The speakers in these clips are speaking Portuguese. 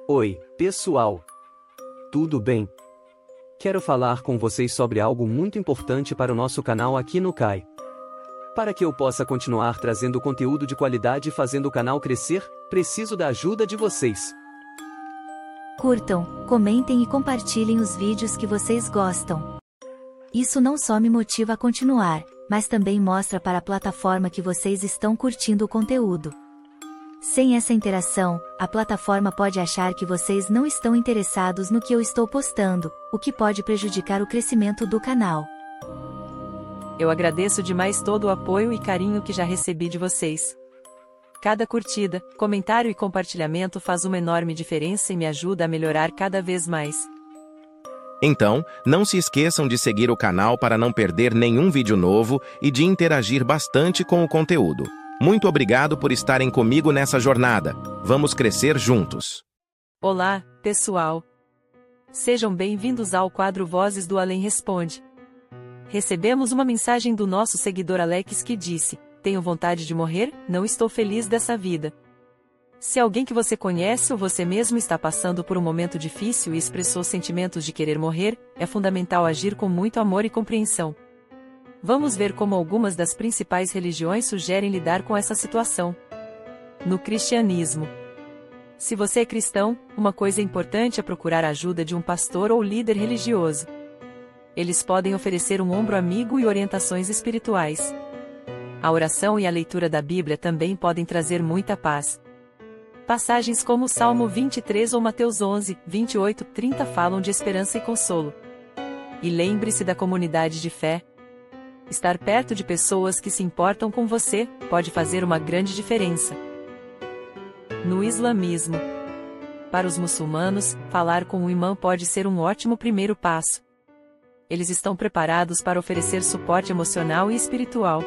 Oi, pessoal! Tudo bem? Quero falar com vocês sobre algo muito importante para o nosso canal aqui no Kai. Para que eu possa continuar trazendo conteúdo de qualidade e fazendo o canal crescer, preciso da ajuda de vocês. Curtam, comentem e compartilhem os vídeos que vocês gostam. Isso não só me motiva a continuar, mas também mostra para a plataforma que vocês estão curtindo o conteúdo. Sem essa interação, a plataforma pode achar que vocês não estão interessados no que eu estou postando, o que pode prejudicar o crescimento do canal. Eu agradeço demais todo o apoio e carinho que já recebi de vocês. Cada curtida, comentário e compartilhamento faz uma enorme diferença e me ajuda a melhorar cada vez mais. Então, não se esqueçam de seguir o canal para não perder nenhum vídeo novo e de interagir bastante com o conteúdo. Muito obrigado por estarem comigo nessa jornada. Vamos crescer juntos. Olá, pessoal. Sejam bem-vindos ao quadro Vozes do Além Responde. Recebemos uma mensagem do nosso seguidor Alex que disse: "Tenho vontade de morrer, não estou feliz dessa vida." Se alguém que você conhece ou você mesmo está passando por um momento difícil e expressou sentimentos de querer morrer, é fundamental agir com muito amor e compreensão. Vamos ver como algumas das principais religiões sugerem lidar com essa situação. No cristianismo. Se você é cristão, uma coisa importante é procurar a ajuda de um pastor ou líder religioso. Eles podem oferecer um ombro amigo e orientações espirituais. A oração e a leitura da Bíblia também podem trazer muita paz. Passagens como o Salmo 23 ou Mateus 11, 28, 30 falam de esperança e consolo. E lembre-se da comunidade de fé. Estar perto de pessoas que se importam com você pode fazer uma grande diferença. No islamismo. Para os muçulmanos, falar com um imã pode ser um ótimo primeiro passo. Eles estão preparados para oferecer suporte emocional e espiritual.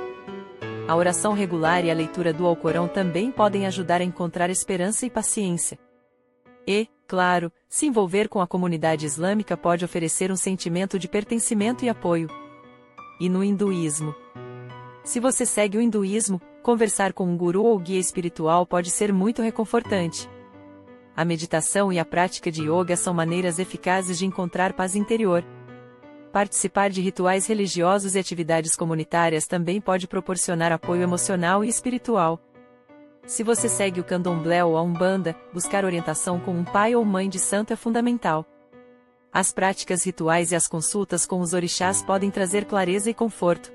A oração regular e a leitura do Alcorão também podem ajudar a encontrar esperança e paciência. E, claro, se envolver com a comunidade islâmica pode oferecer um sentimento de pertencimento e apoio. E no hinduísmo. Se você segue o hinduísmo, conversar com um guru ou guia espiritual pode ser muito reconfortante. A meditação e a prática de yoga são maneiras eficazes de encontrar paz interior. Participar de rituais religiosos e atividades comunitárias também pode proporcionar apoio emocional e espiritual. Se você segue o candomblé ou a umbanda, buscar orientação com um pai ou mãe de santo é fundamental. As práticas rituais e as consultas com os orixás podem trazer clareza e conforto.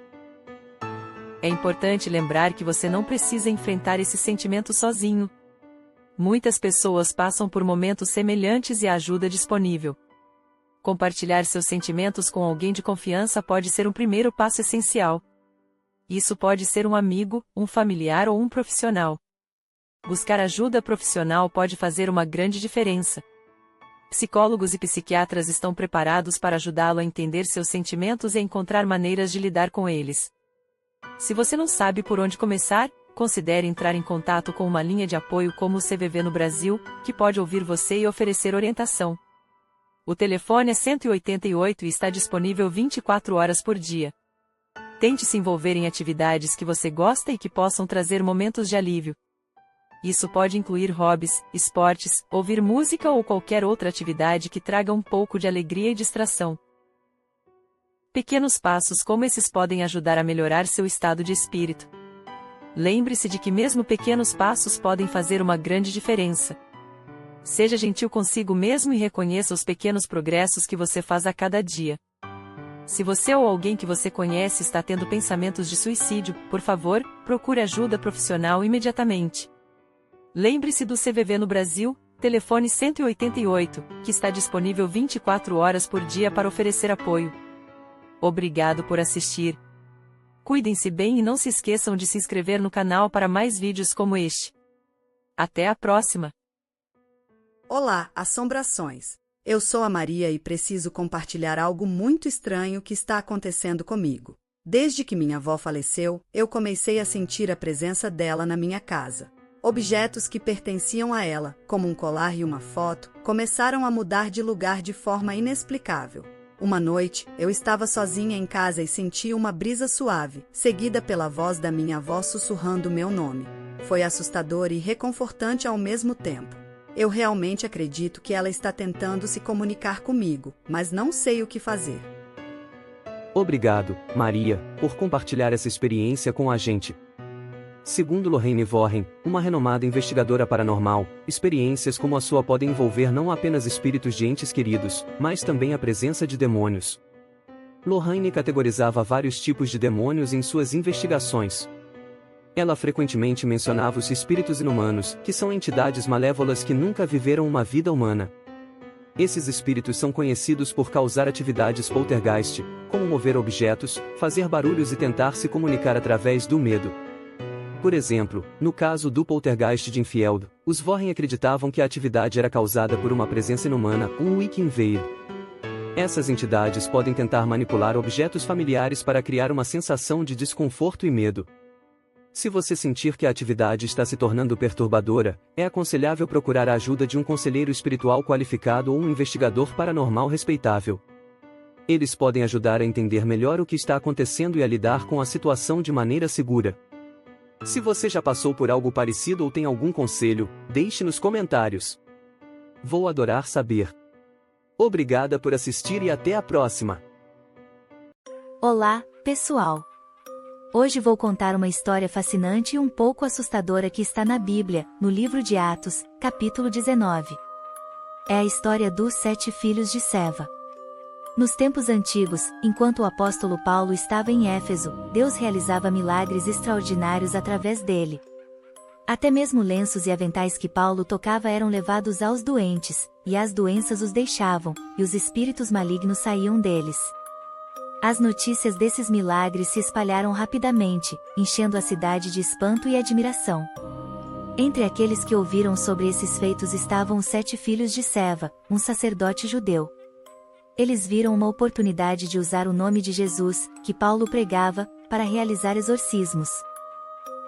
É importante lembrar que você não precisa enfrentar esse sentimento sozinho. Muitas pessoas passam por momentos semelhantes e a ajuda é disponível. Compartilhar seus sentimentos com alguém de confiança pode ser um primeiro passo essencial. Isso pode ser um amigo, um familiar ou um profissional. Buscar ajuda profissional pode fazer uma grande diferença. Psicólogos e psiquiatras estão preparados para ajudá-lo a entender seus sentimentos e a encontrar maneiras de lidar com eles. Se você não sabe por onde começar, considere entrar em contato com uma linha de apoio como o CVV no Brasil, que pode ouvir você e oferecer orientação. O telefone é 188 e está disponível 24 horas por dia. Tente se envolver em atividades que você gosta e que possam trazer momentos de alívio. Isso pode incluir hobbies, esportes, ouvir música ou qualquer outra atividade que traga um pouco de alegria e distração. Pequenos passos como esses podem ajudar a melhorar seu estado de espírito. Lembre-se de que mesmo pequenos passos podem fazer uma grande diferença. Seja gentil consigo mesmo e reconheça os pequenos progressos que você faz a cada dia. Se você ou alguém que você conhece está tendo pensamentos de suicídio, por favor, procure ajuda profissional imediatamente. Lembre-se do CVV no Brasil, telefone 188, que está disponível 24 horas por dia para oferecer apoio. Obrigado por assistir. Cuidem-se bem e não se esqueçam de se inscrever no canal para mais vídeos como este. Até a próxima! Olá, assombrações! Eu sou a Maria e preciso compartilhar algo muito estranho que está acontecendo comigo. Desde que minha avó faleceu, eu comecei a sentir a presença dela na minha casa. Objetos que pertenciam a ela, como um colar e uma foto, começaram a mudar de lugar de forma inexplicável. Uma noite, eu estava sozinha em casa e senti uma brisa suave, seguida pela voz da minha avó sussurrando meu nome. Foi assustador e reconfortante ao mesmo tempo. Eu realmente acredito que ela está tentando se comunicar comigo, mas não sei o que fazer. Obrigado, Maria, por compartilhar essa experiência com a gente. Segundo Lorraine Warren, uma renomada investigadora paranormal, experiências como a sua podem envolver não apenas espíritos de entes queridos, mas também a presença de demônios. Lorraine categorizava vários tipos de demônios em suas investigações. Ela frequentemente mencionava os espíritos inumanos, que são entidades malévolas que nunca viveram uma vida humana. Esses espíritos são conhecidos por causar atividades poltergeist, como mover objetos, fazer barulhos e tentar se comunicar através do medo. Por exemplo, no caso do poltergeist de Enfield, os Warren acreditavam que a atividade era causada por uma presença inumana, um Wiccan. Essas entidades podem tentar manipular objetos familiares para criar uma sensação de desconforto e medo. Se você sentir que a atividade está se tornando perturbadora, é aconselhável procurar a ajuda de um conselheiro espiritual qualificado ou um investigador paranormal respeitável. Eles podem ajudar a entender melhor o que está acontecendo e a lidar com a situação de maneira segura. Se você já passou por algo parecido ou tem algum conselho, deixe nos comentários. Vou adorar saber. Obrigada por assistir e até a próxima. Olá, pessoal! Hoje vou contar uma história fascinante e um pouco assustadora que está na Bíblia, no livro de Atos, capítulo 19. É a história dos 7 filhos de Seva. Nos tempos antigos, enquanto o apóstolo Paulo estava em Éfeso, Deus realizava milagres extraordinários através dele. Até mesmo lenços e aventais que Paulo tocava eram levados aos doentes, e as doenças os deixavam, e os espíritos malignos saíam deles. As notícias desses milagres se espalharam rapidamente, enchendo a cidade de espanto e admiração. Entre aqueles que ouviram sobre esses feitos estavam os 7 filhos de Seva, um sacerdote judeu. Eles viram uma oportunidade de usar o nome de Jesus, que Paulo pregava, para realizar exorcismos.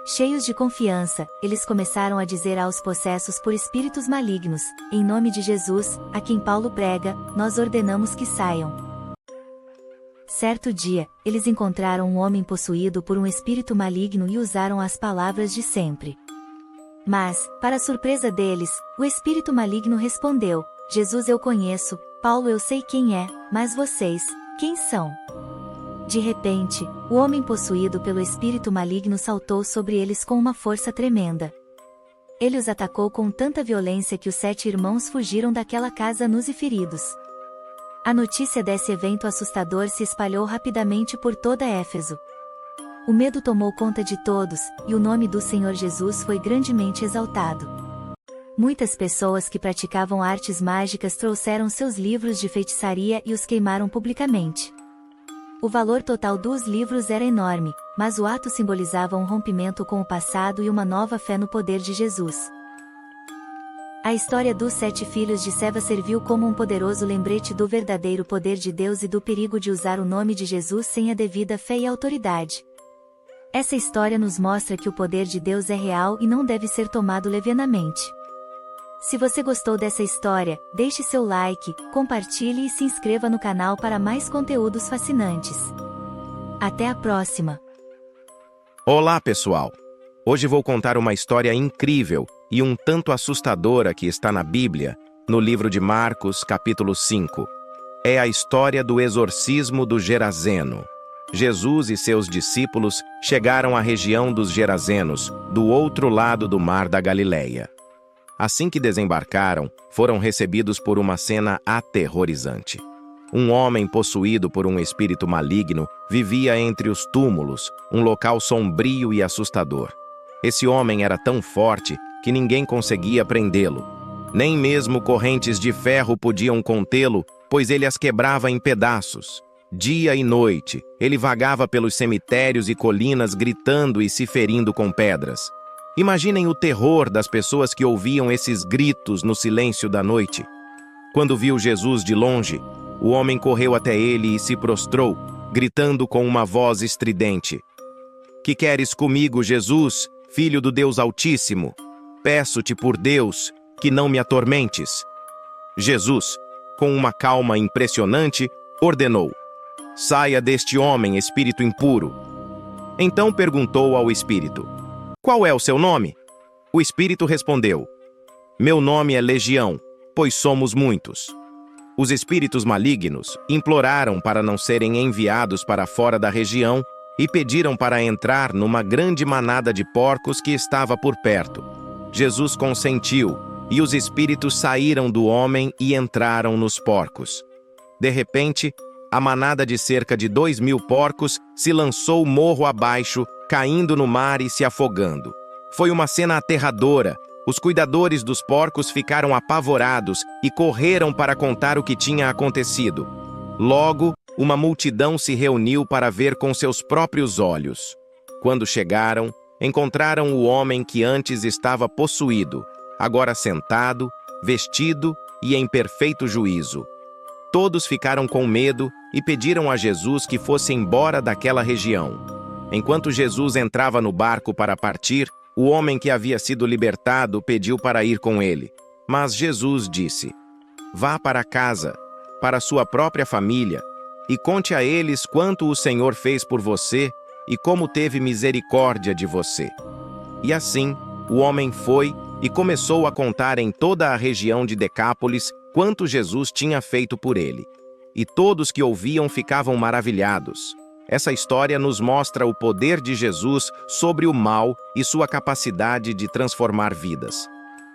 Cheios de confiança, eles começaram a dizer aos possessos por espíritos malignos: em nome de Jesus, a quem Paulo prega, nós ordenamos que saiam. Certo dia, eles encontraram um homem possuído por um espírito maligno e usaram as palavras de sempre. Mas, para surpresa deles, o espírito maligno respondeu: Jesus eu conheço, Paulo eu sei quem é, mas vocês, quem são? De repente, o homem possuído pelo espírito maligno saltou sobre eles com uma força tremenda. Ele os atacou com tanta violência que os 7 irmãos fugiram daquela casa nus e feridos. A notícia desse evento assustador se espalhou rapidamente por toda Éfeso. O medo tomou conta de todos, e o nome do Senhor Jesus foi grandemente exaltado. Muitas pessoas que praticavam artes mágicas trouxeram seus livros de feitiçaria e os queimaram publicamente. O valor total dos livros era enorme, mas o ato simbolizava um rompimento com o passado e uma nova fé no poder de Jesus. A história dos 7 filhos de Seva serviu como um poderoso lembrete do verdadeiro poder de Deus e do perigo de usar o nome de Jesus sem a devida fé e autoridade. Essa história nos mostra que o poder de Deus é real e não deve ser tomado levianamente. Se você gostou dessa história, deixe seu like, compartilhe e se inscreva no canal para mais conteúdos fascinantes. Até a próxima! Olá, pessoal! Hoje vou contar uma história incrível e um tanto assustadora que está na Bíblia, no livro de Marcos, capítulo 5. É a história do exorcismo do Gerazeno. Jesus e seus discípulos chegaram à região dos Gerazenos, do outro lado do mar da Galileia. Assim que desembarcaram, foram recebidos por uma cena aterrorizante. Um homem possuído por um espírito maligno vivia entre os túmulos, um local sombrio e assustador. Esse homem era tão forte que ninguém conseguia prendê-lo. Nem mesmo correntes de ferro podiam contê-lo, pois ele as quebrava em pedaços. Dia e noite, ele vagava pelos cemitérios e colinas gritando e se ferindo com pedras. Imaginem o terror das pessoas que ouviam esses gritos no silêncio da noite. Quando viu Jesus de longe, o homem correu até ele e se prostrou, gritando com uma voz estridente: "Que queres comigo, Jesus, Filho do Deus Altíssimo? Peço-te por Deus, que não me atormentes." Jesus, com uma calma impressionante, ordenou: "Saia deste homem, espírito impuro." Então perguntou ao espírito: "Qual é o seu nome?" O espírito respondeu: Meu nome é Legião, pois somos muitos. Os espíritos malignos imploraram para não serem enviados para fora da região e pediram para entrar numa grande manada de porcos que estava por perto. Jesus consentiu, e os espíritos saíram do homem e entraram nos porcos. De repente, a manada de cerca de 2.000 porcos se lançou morro abaixo, caindo no mar e se afogando. Foi uma cena aterradora. Os cuidadores dos porcos ficaram apavorados e correram para contar o que tinha acontecido. Logo, uma multidão se reuniu para ver com seus próprios olhos. Quando chegaram, encontraram o homem que antes estava possuído, agora sentado, vestido e em perfeito juízo. Todos ficaram com medo e pediram a Jesus que fosse embora daquela região. Enquanto Jesus entrava no barco para partir, o homem que havia sido libertado pediu para ir com ele. Mas Jesus disse: "Vá para casa, para sua própria família, e conte a eles quanto o Senhor fez por você e como teve misericórdia de você." E assim, o homem foi e começou a contar em toda a região de Decápolis quanto Jesus tinha feito por ele. E todos que ouviam ficavam maravilhados. Essa história nos mostra o poder de Jesus sobre o mal e sua capacidade de transformar vidas.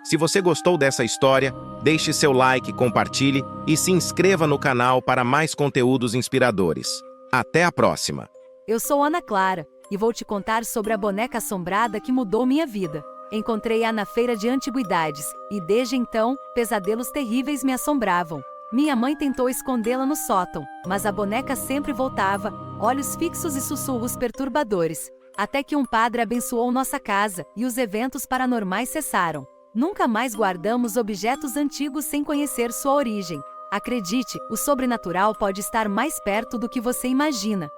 Se você gostou dessa história, deixe seu like, compartilhe e se inscreva no canal para mais conteúdos inspiradores. Até a próxima! Eu sou Ana Clara e vou te contar sobre a boneca assombrada que mudou minha vida. Encontrei-a na feira de antiguidades e desde então, pesadelos terríveis me assombravam. Minha mãe tentou escondê-la no sótão, mas a boneca sempre voltava, olhos fixos e sussurros perturbadores. Até que um padre abençoou nossa casa e os eventos paranormais cessaram. Nunca mais guardamos objetos antigos sem conhecer sua origem. Acredite, o sobrenatural pode estar mais perto do que você imagina.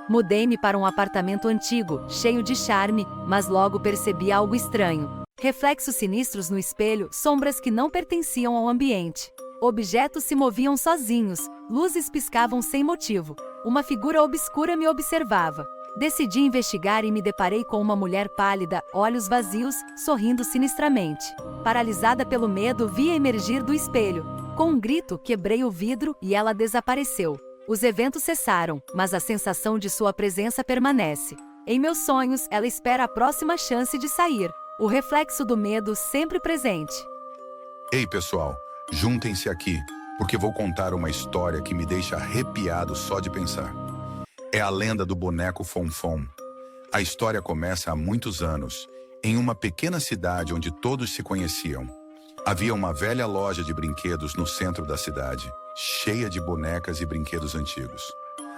Mudei-me para um apartamento antigo, cheio de charme, mas logo percebi algo estranho. Reflexos sinistros no espelho, sombras que não pertenciam ao ambiente. Objetos se moviam sozinhos, luzes piscavam sem motivo. Uma figura obscura me observava. Decidi investigar e me deparei com uma mulher pálida, olhos vazios, sorrindo sinistramente. Paralisada pelo medo, vi-a emergir do espelho. Com um grito, quebrei o vidro e ela desapareceu. Os eventos cessaram, mas a sensação de sua presença permanece. Em meus sonhos, ela espera a próxima chance de sair. O reflexo do medo sempre presente. Ei, pessoal, juntem-se aqui, porque vou contar uma história que me deixa arrepiado só de pensar. É a lenda do boneco Fonfon. A história começa há muitos anos, em uma pequena cidade onde todos se conheciam. Havia uma velha loja de brinquedos no centro da cidade, cheia de bonecas e brinquedos antigos.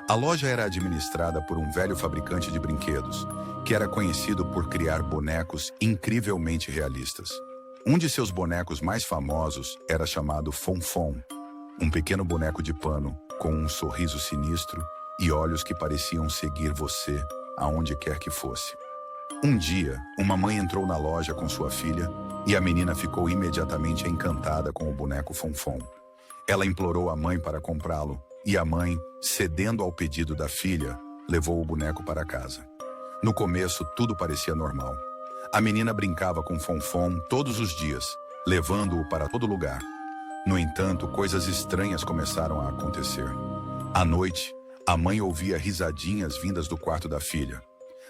A loja era administrada por um velho fabricante de brinquedos, que era conhecido por criar bonecos incrivelmente realistas. Um de seus bonecos mais famosos era chamado Fonfon, um pequeno boneco de pano com um sorriso sinistro e olhos que pareciam seguir você aonde quer que fosse. Um dia, uma mãe entrou na loja com sua filha e a menina ficou imediatamente encantada com o boneco Fonfon. Ela implorou a mãe para comprá-lo e a mãe, cedendo ao pedido da filha, levou o boneco para casa. No começo, tudo parecia normal. A menina brincava com Fonfon todos os dias, levando-o para todo lugar. No entanto, coisas estranhas começaram a acontecer. À noite, a mãe ouvia risadinhas vindas do quarto da filha.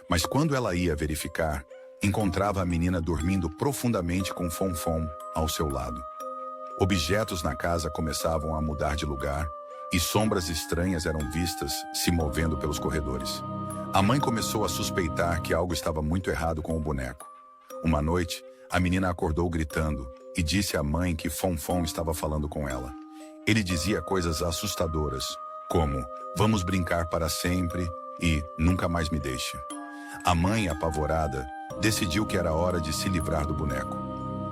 Mas quando ela ia verificar, encontrava a menina dormindo profundamente com Fonfon ao seu lado. Objetos na casa começavam a mudar de lugar e sombras estranhas eram vistas se movendo pelos corredores. A mãe começou a suspeitar que algo estava muito errado com o boneco. Uma noite, a menina acordou gritando e disse à mãe que Fonfon estava falando com ela. Ele dizia coisas assustadoras, como "vamos brincar para sempre" e "nunca mais me deixe". A mãe, apavorada, decidiu que era hora de se livrar do boneco.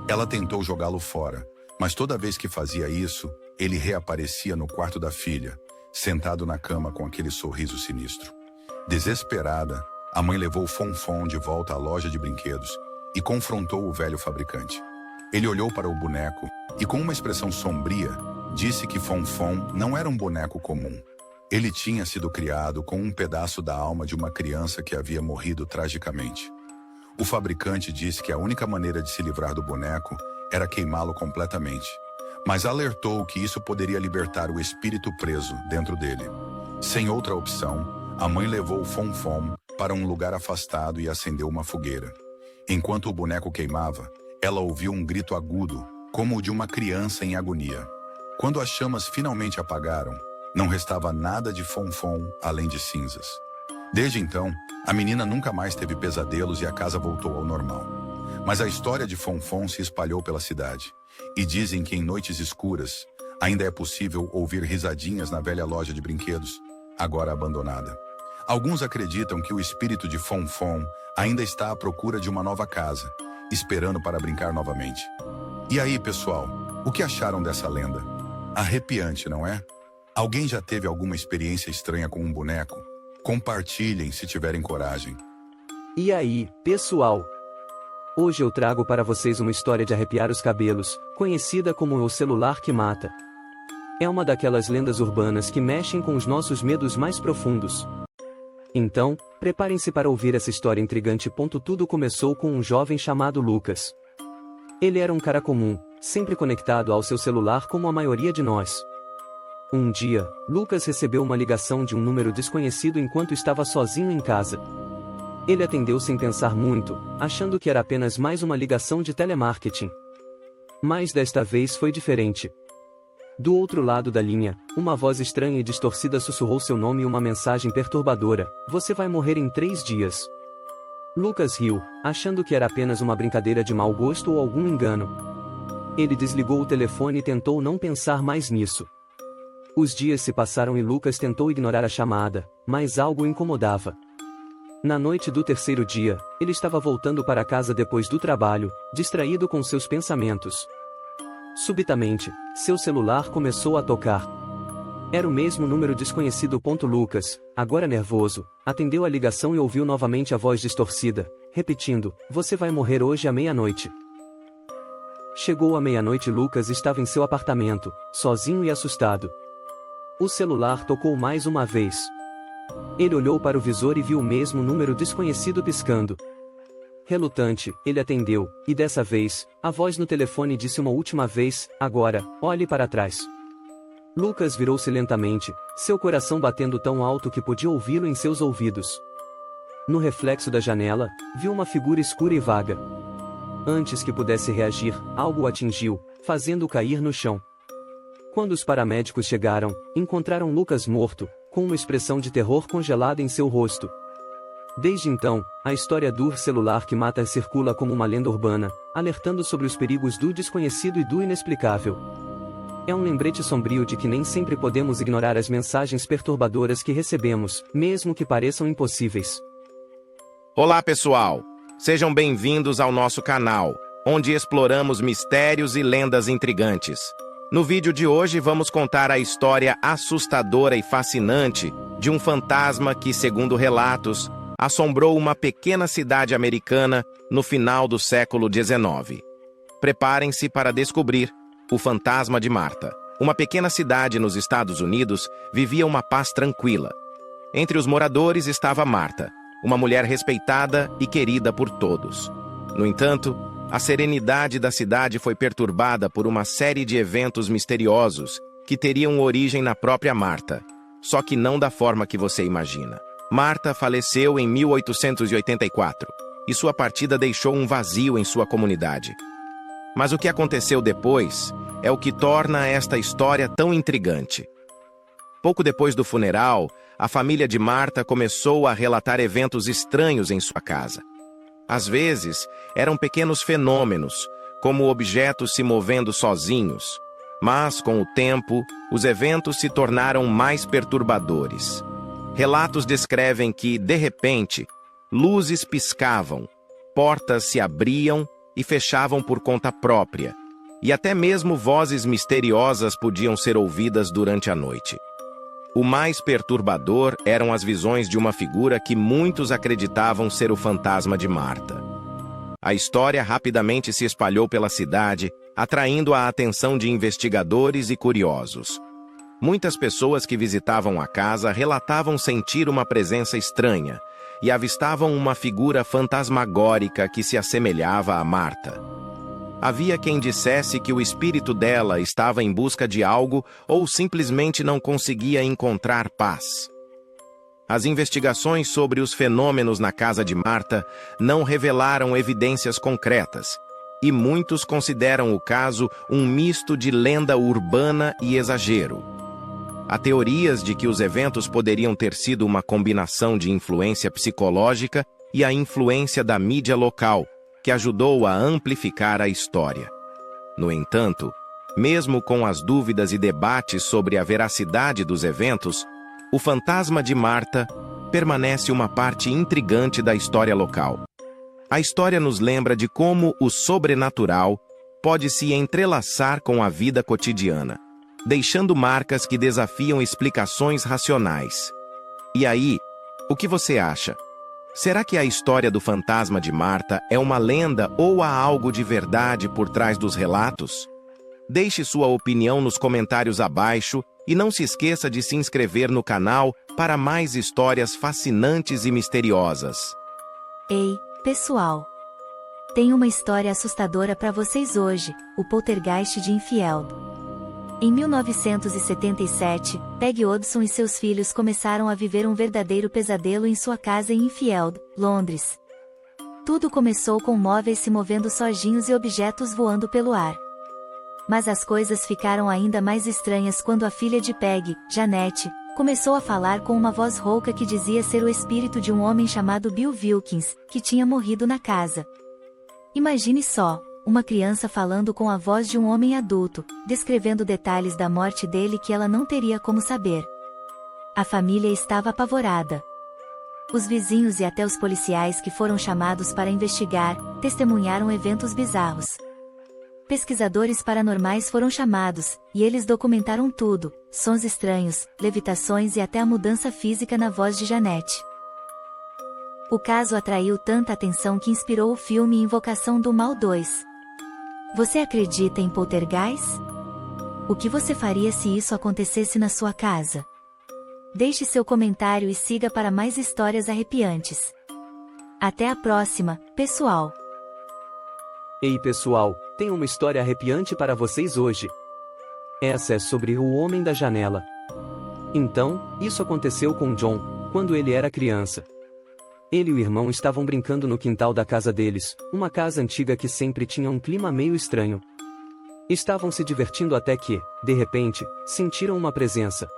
Ela tentou jogá-lo fora, mas toda vez que fazia isso, ele reaparecia no quarto da filha, sentado na cama com aquele sorriso sinistro. Desesperada, a mãe levou Fonfon de volta à loja de brinquedos e confrontou o velho fabricante. Ele olhou para o boneco e, com uma expressão sombria, disse que Fonfon não era um boneco comum. Ele tinha sido criado com um pedaço da alma de uma criança que havia morrido tragicamente. O fabricante disse que a única maneira de se livrar do boneco era queimá-lo completamente, mas alertou que isso poderia libertar o espírito preso dentro dele. Sem outra opção, a mãe levou Fonfon para um lugar afastado e acendeu uma fogueira. Enquanto o boneco queimava, ela ouviu um grito agudo, como o de uma criança em agonia. Quando as chamas finalmente apagaram, não restava nada de Fonfon além de cinzas. Desde então, a menina nunca mais teve pesadelos e a casa voltou ao normal. Mas a história de Fonfon se espalhou pela cidade, e dizem que em noites escuras ainda é possível ouvir risadinhas na velha loja de brinquedos, agora abandonada. Alguns acreditam que o espírito de Fonfon ainda está à procura de uma nova casa, esperando para brincar novamente. E aí, pessoal, o que acharam dessa lenda? Arrepiante, não é? Alguém já teve alguma experiência estranha com um boneco? Compartilhem se tiverem coragem. E aí, pessoal? Hoje eu trago para vocês uma história de arrepiar os cabelos, conhecida como o celular que mata. É uma daquelas lendas urbanas que mexem com os nossos medos mais profundos. Então, preparem-se para ouvir essa história intrigante. Tudo começou com um jovem chamado Lucas. Ele era um cara comum, sempre conectado ao seu celular como a maioria de nós. Um dia, Lucas recebeu uma ligação de um número desconhecido enquanto estava sozinho em casa. Ele atendeu sem pensar muito, achando que era apenas mais uma ligação de telemarketing. Mas desta vez foi diferente. Do outro lado da linha, uma voz estranha e distorcida sussurrou seu nome e uma mensagem perturbadora: "Você vai morrer em 3 dias." Lucas riu, achando que era apenas uma brincadeira de mau gosto ou algum engano. Ele desligou o telefone e tentou não pensar mais nisso. Os dias se passaram e Lucas tentou ignorar a chamada, mas algo o incomodava. Na noite do 3º dia, ele estava voltando para casa depois do trabalho, distraído com seus pensamentos. Subitamente, seu celular começou a tocar. Era o mesmo número desconhecido. Lucas, agora nervoso, atendeu a ligação e ouviu novamente a voz distorcida, repetindo: "Você vai morrer hoje à meia-noite." Chegou a meia-noite. Lucas estava em seu apartamento, sozinho e assustado. O celular tocou mais uma vez. Ele olhou para o visor e viu o mesmo número desconhecido piscando. Relutante, ele atendeu, e dessa vez, a voz no telefone disse uma última vez: "Agora, olhe para trás." Lucas virou-se lentamente, seu coração batendo tão alto que podia ouvi-lo em seus ouvidos. No reflexo da janela, viu uma figura escura e vaga. Antes que pudesse reagir, algo o atingiu, fazendo-o cair no chão. Quando os paramédicos chegaram, encontraram Lucas morto, com uma expressão de terror congelada em seu rosto. Desde então, a história do celular que mata circula como uma lenda urbana, alertando sobre os perigos do desconhecido e do inexplicável. É um lembrete sombrio de que nem sempre podemos ignorar as mensagens perturbadoras que recebemos, mesmo que pareçam impossíveis. Olá, pessoal! Sejam bem-vindos ao nosso canal, onde exploramos mistérios e lendas intrigantes. No vídeo de hoje vamos contar a história assustadora e fascinante de um fantasma que, segundo relatos, assombrou uma pequena cidade americana no final do século XIX. Preparem-se para descobrir o fantasma de Marta. Uma pequena cidade nos Estados Unidos vivia uma paz tranquila. Entre os moradores estava Marta, uma mulher respeitada e querida por todos. No entanto, a serenidade da cidade foi perturbada por uma série de eventos misteriosos que teriam origem na própria Marta, só que não da forma que você imagina. Marta faleceu em 1884, e sua partida deixou um vazio em sua comunidade. Mas o que aconteceu depois é o que torna esta história tão intrigante. Pouco depois do funeral, a família de Marta começou a relatar eventos estranhos em sua casa. Às vezes, eram pequenos fenômenos, como objetos se movendo sozinhos. Mas, com o tempo, os eventos se tornaram mais perturbadores. Relatos descrevem que, de repente, luzes piscavam, portas se abriam e fechavam por conta própria, e até mesmo vozes misteriosas podiam ser ouvidas durante a noite. O mais perturbador eram as visões de uma figura que muitos acreditavam ser o fantasma de Marta. A história rapidamente se espalhou pela cidade, atraindo a atenção de investigadores e curiosos. Muitas pessoas que visitavam a casa relatavam sentir uma presença estranha e avistavam uma figura fantasmagórica que se assemelhava a Marta. Havia quem dissesse que o espírito dela estava em busca de algo ou simplesmente não conseguia encontrar paz. As investigações sobre os fenômenos na casa de Marta não revelaram evidências concretas, e muitos consideram o caso um misto de lenda urbana e exagero. Há teorias de que os eventos poderiam ter sido uma combinação de influência psicológica e a influência da mídia local, que ajudou a amplificar a história. No entanto, mesmo com as dúvidas e debates sobre a veracidade dos eventos, o fantasma de Marta permanece uma parte intrigante da história local. A história nos lembra de como o sobrenatural pode se entrelaçar com a vida cotidiana, deixando marcas que desafiam explicações racionais. E aí, o que você acha? Será que a história do fantasma de Marta é uma lenda ou há algo de verdade por trás dos relatos? Deixe sua opinião nos comentários abaixo e não se esqueça de se inscrever no canal para mais histórias fascinantes e misteriosas. Ei, pessoal! Tenho uma história assustadora para vocês hoje, o Poltergeist de Enfield. Em 1977, Peg Odson e seus filhos começaram a viver um verdadeiro pesadelo em sua casa em Enfield, Londres. Tudo começou com móveis se movendo sozinhos e objetos voando pelo ar. Mas as coisas ficaram ainda mais estranhas quando a filha de Peg, Janet, começou a falar com uma voz rouca que dizia ser o espírito de um homem chamado Bill Wilkins, que tinha morrido na casa. Imagine só, uma criança falando com a voz de um homem adulto, descrevendo detalhes da morte dele que ela não teria como saber. A família estava apavorada. Os vizinhos e até os policiais que foram chamados para investigar, testemunharam eventos bizarros. Pesquisadores paranormais foram chamados, e eles documentaram tudo, sons estranhos, levitações e até a mudança física na voz de Janet. O caso atraiu tanta atenção que inspirou o filme Invocação do Mal 2. Você acredita em poltergeist? O que você faria se isso acontecesse na sua casa? Deixe seu comentário e siga para mais histórias arrepiantes. Até a próxima, pessoal! Ei pessoal, tenho uma história arrepiante para vocês hoje. Essa é sobre o Homem da Janela. Então, isso aconteceu com John, quando ele era criança. Ele e o irmão estavam brincando no quintal da casa deles, uma casa antiga que sempre tinha um clima meio estranho. Estavam se divertindo até que, de repente, sentiram uma presença.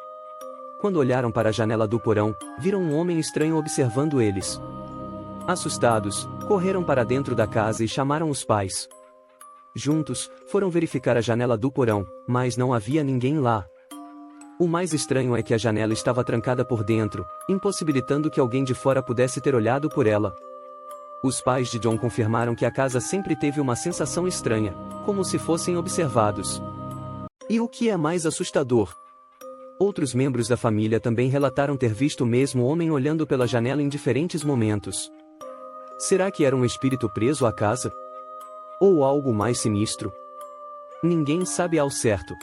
Quando olharam para a janela do porão, viram um homem estranho observando eles. Assustados, correram para dentro da casa e chamaram os pais. Juntos, foram verificar a janela do porão, mas não havia ninguém lá. O mais estranho é que a janela estava trancada por dentro, impossibilitando que alguém de fora pudesse ter olhado por ela. Os pais de John confirmaram que a casa sempre teve uma sensação estranha, como se fossem observados. E o que é mais assustador? Outros membros da família também relataram ter visto o mesmo homem olhando pela janela em diferentes momentos. Será que era um espírito preso à casa? Ou algo mais sinistro? Ninguém sabe ao certo.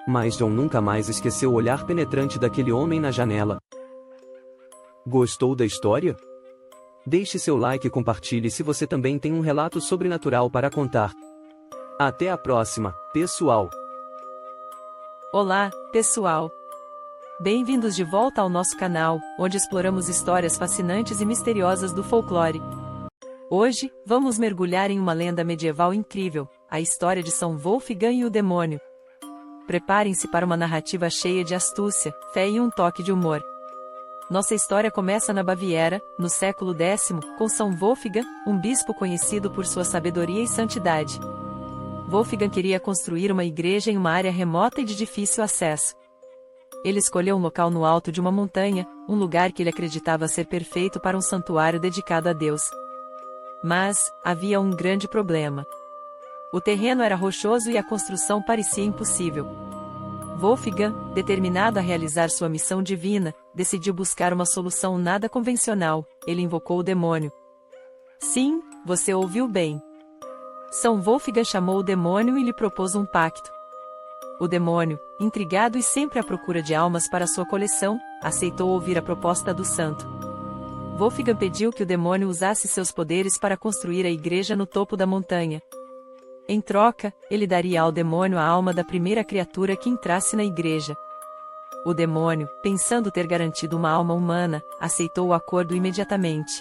Mas John nunca mais esqueceu o olhar penetrante daquele homem na janela. Gostou da história? Deixe seu like e compartilhe se você também tem um relato sobrenatural para contar. Até a próxima, pessoal! Olá, pessoal! Bem-vindos de volta ao nosso canal, onde exploramos histórias fascinantes e misteriosas do folclore. Hoje, vamos mergulhar em uma lenda medieval incrível, a história de São Wolfgang e o demônio. Preparem-se para uma narrativa cheia de astúcia, fé e um toque de humor. Nossa história começa na Baviera, no século X, com São Wolfgang, um bispo conhecido por sua sabedoria e santidade. Wolfgang queria construir uma igreja em uma área remota e de difícil acesso. Ele escolheu um local no alto de uma montanha, um lugar que ele acreditava ser perfeito para um santuário dedicado a Deus. Mas, havia um grande problema. O terreno era rochoso e a construção parecia impossível. Wolfgang, determinado a realizar sua missão divina, decidiu buscar uma solução nada convencional. Ele invocou o demônio. Sim, você ouviu bem. São Wolfgang chamou o demônio e lhe propôs um pacto. O demônio, intrigado e sempre à procura de almas para sua coleção, aceitou ouvir a proposta do santo. Wolfgang pediu que o demônio usasse seus poderes para construir a igreja no topo da montanha. Em troca, ele daria ao demônio a alma da primeira criatura que entrasse na igreja. O demônio, pensando ter garantido uma alma humana, aceitou o acordo imediatamente.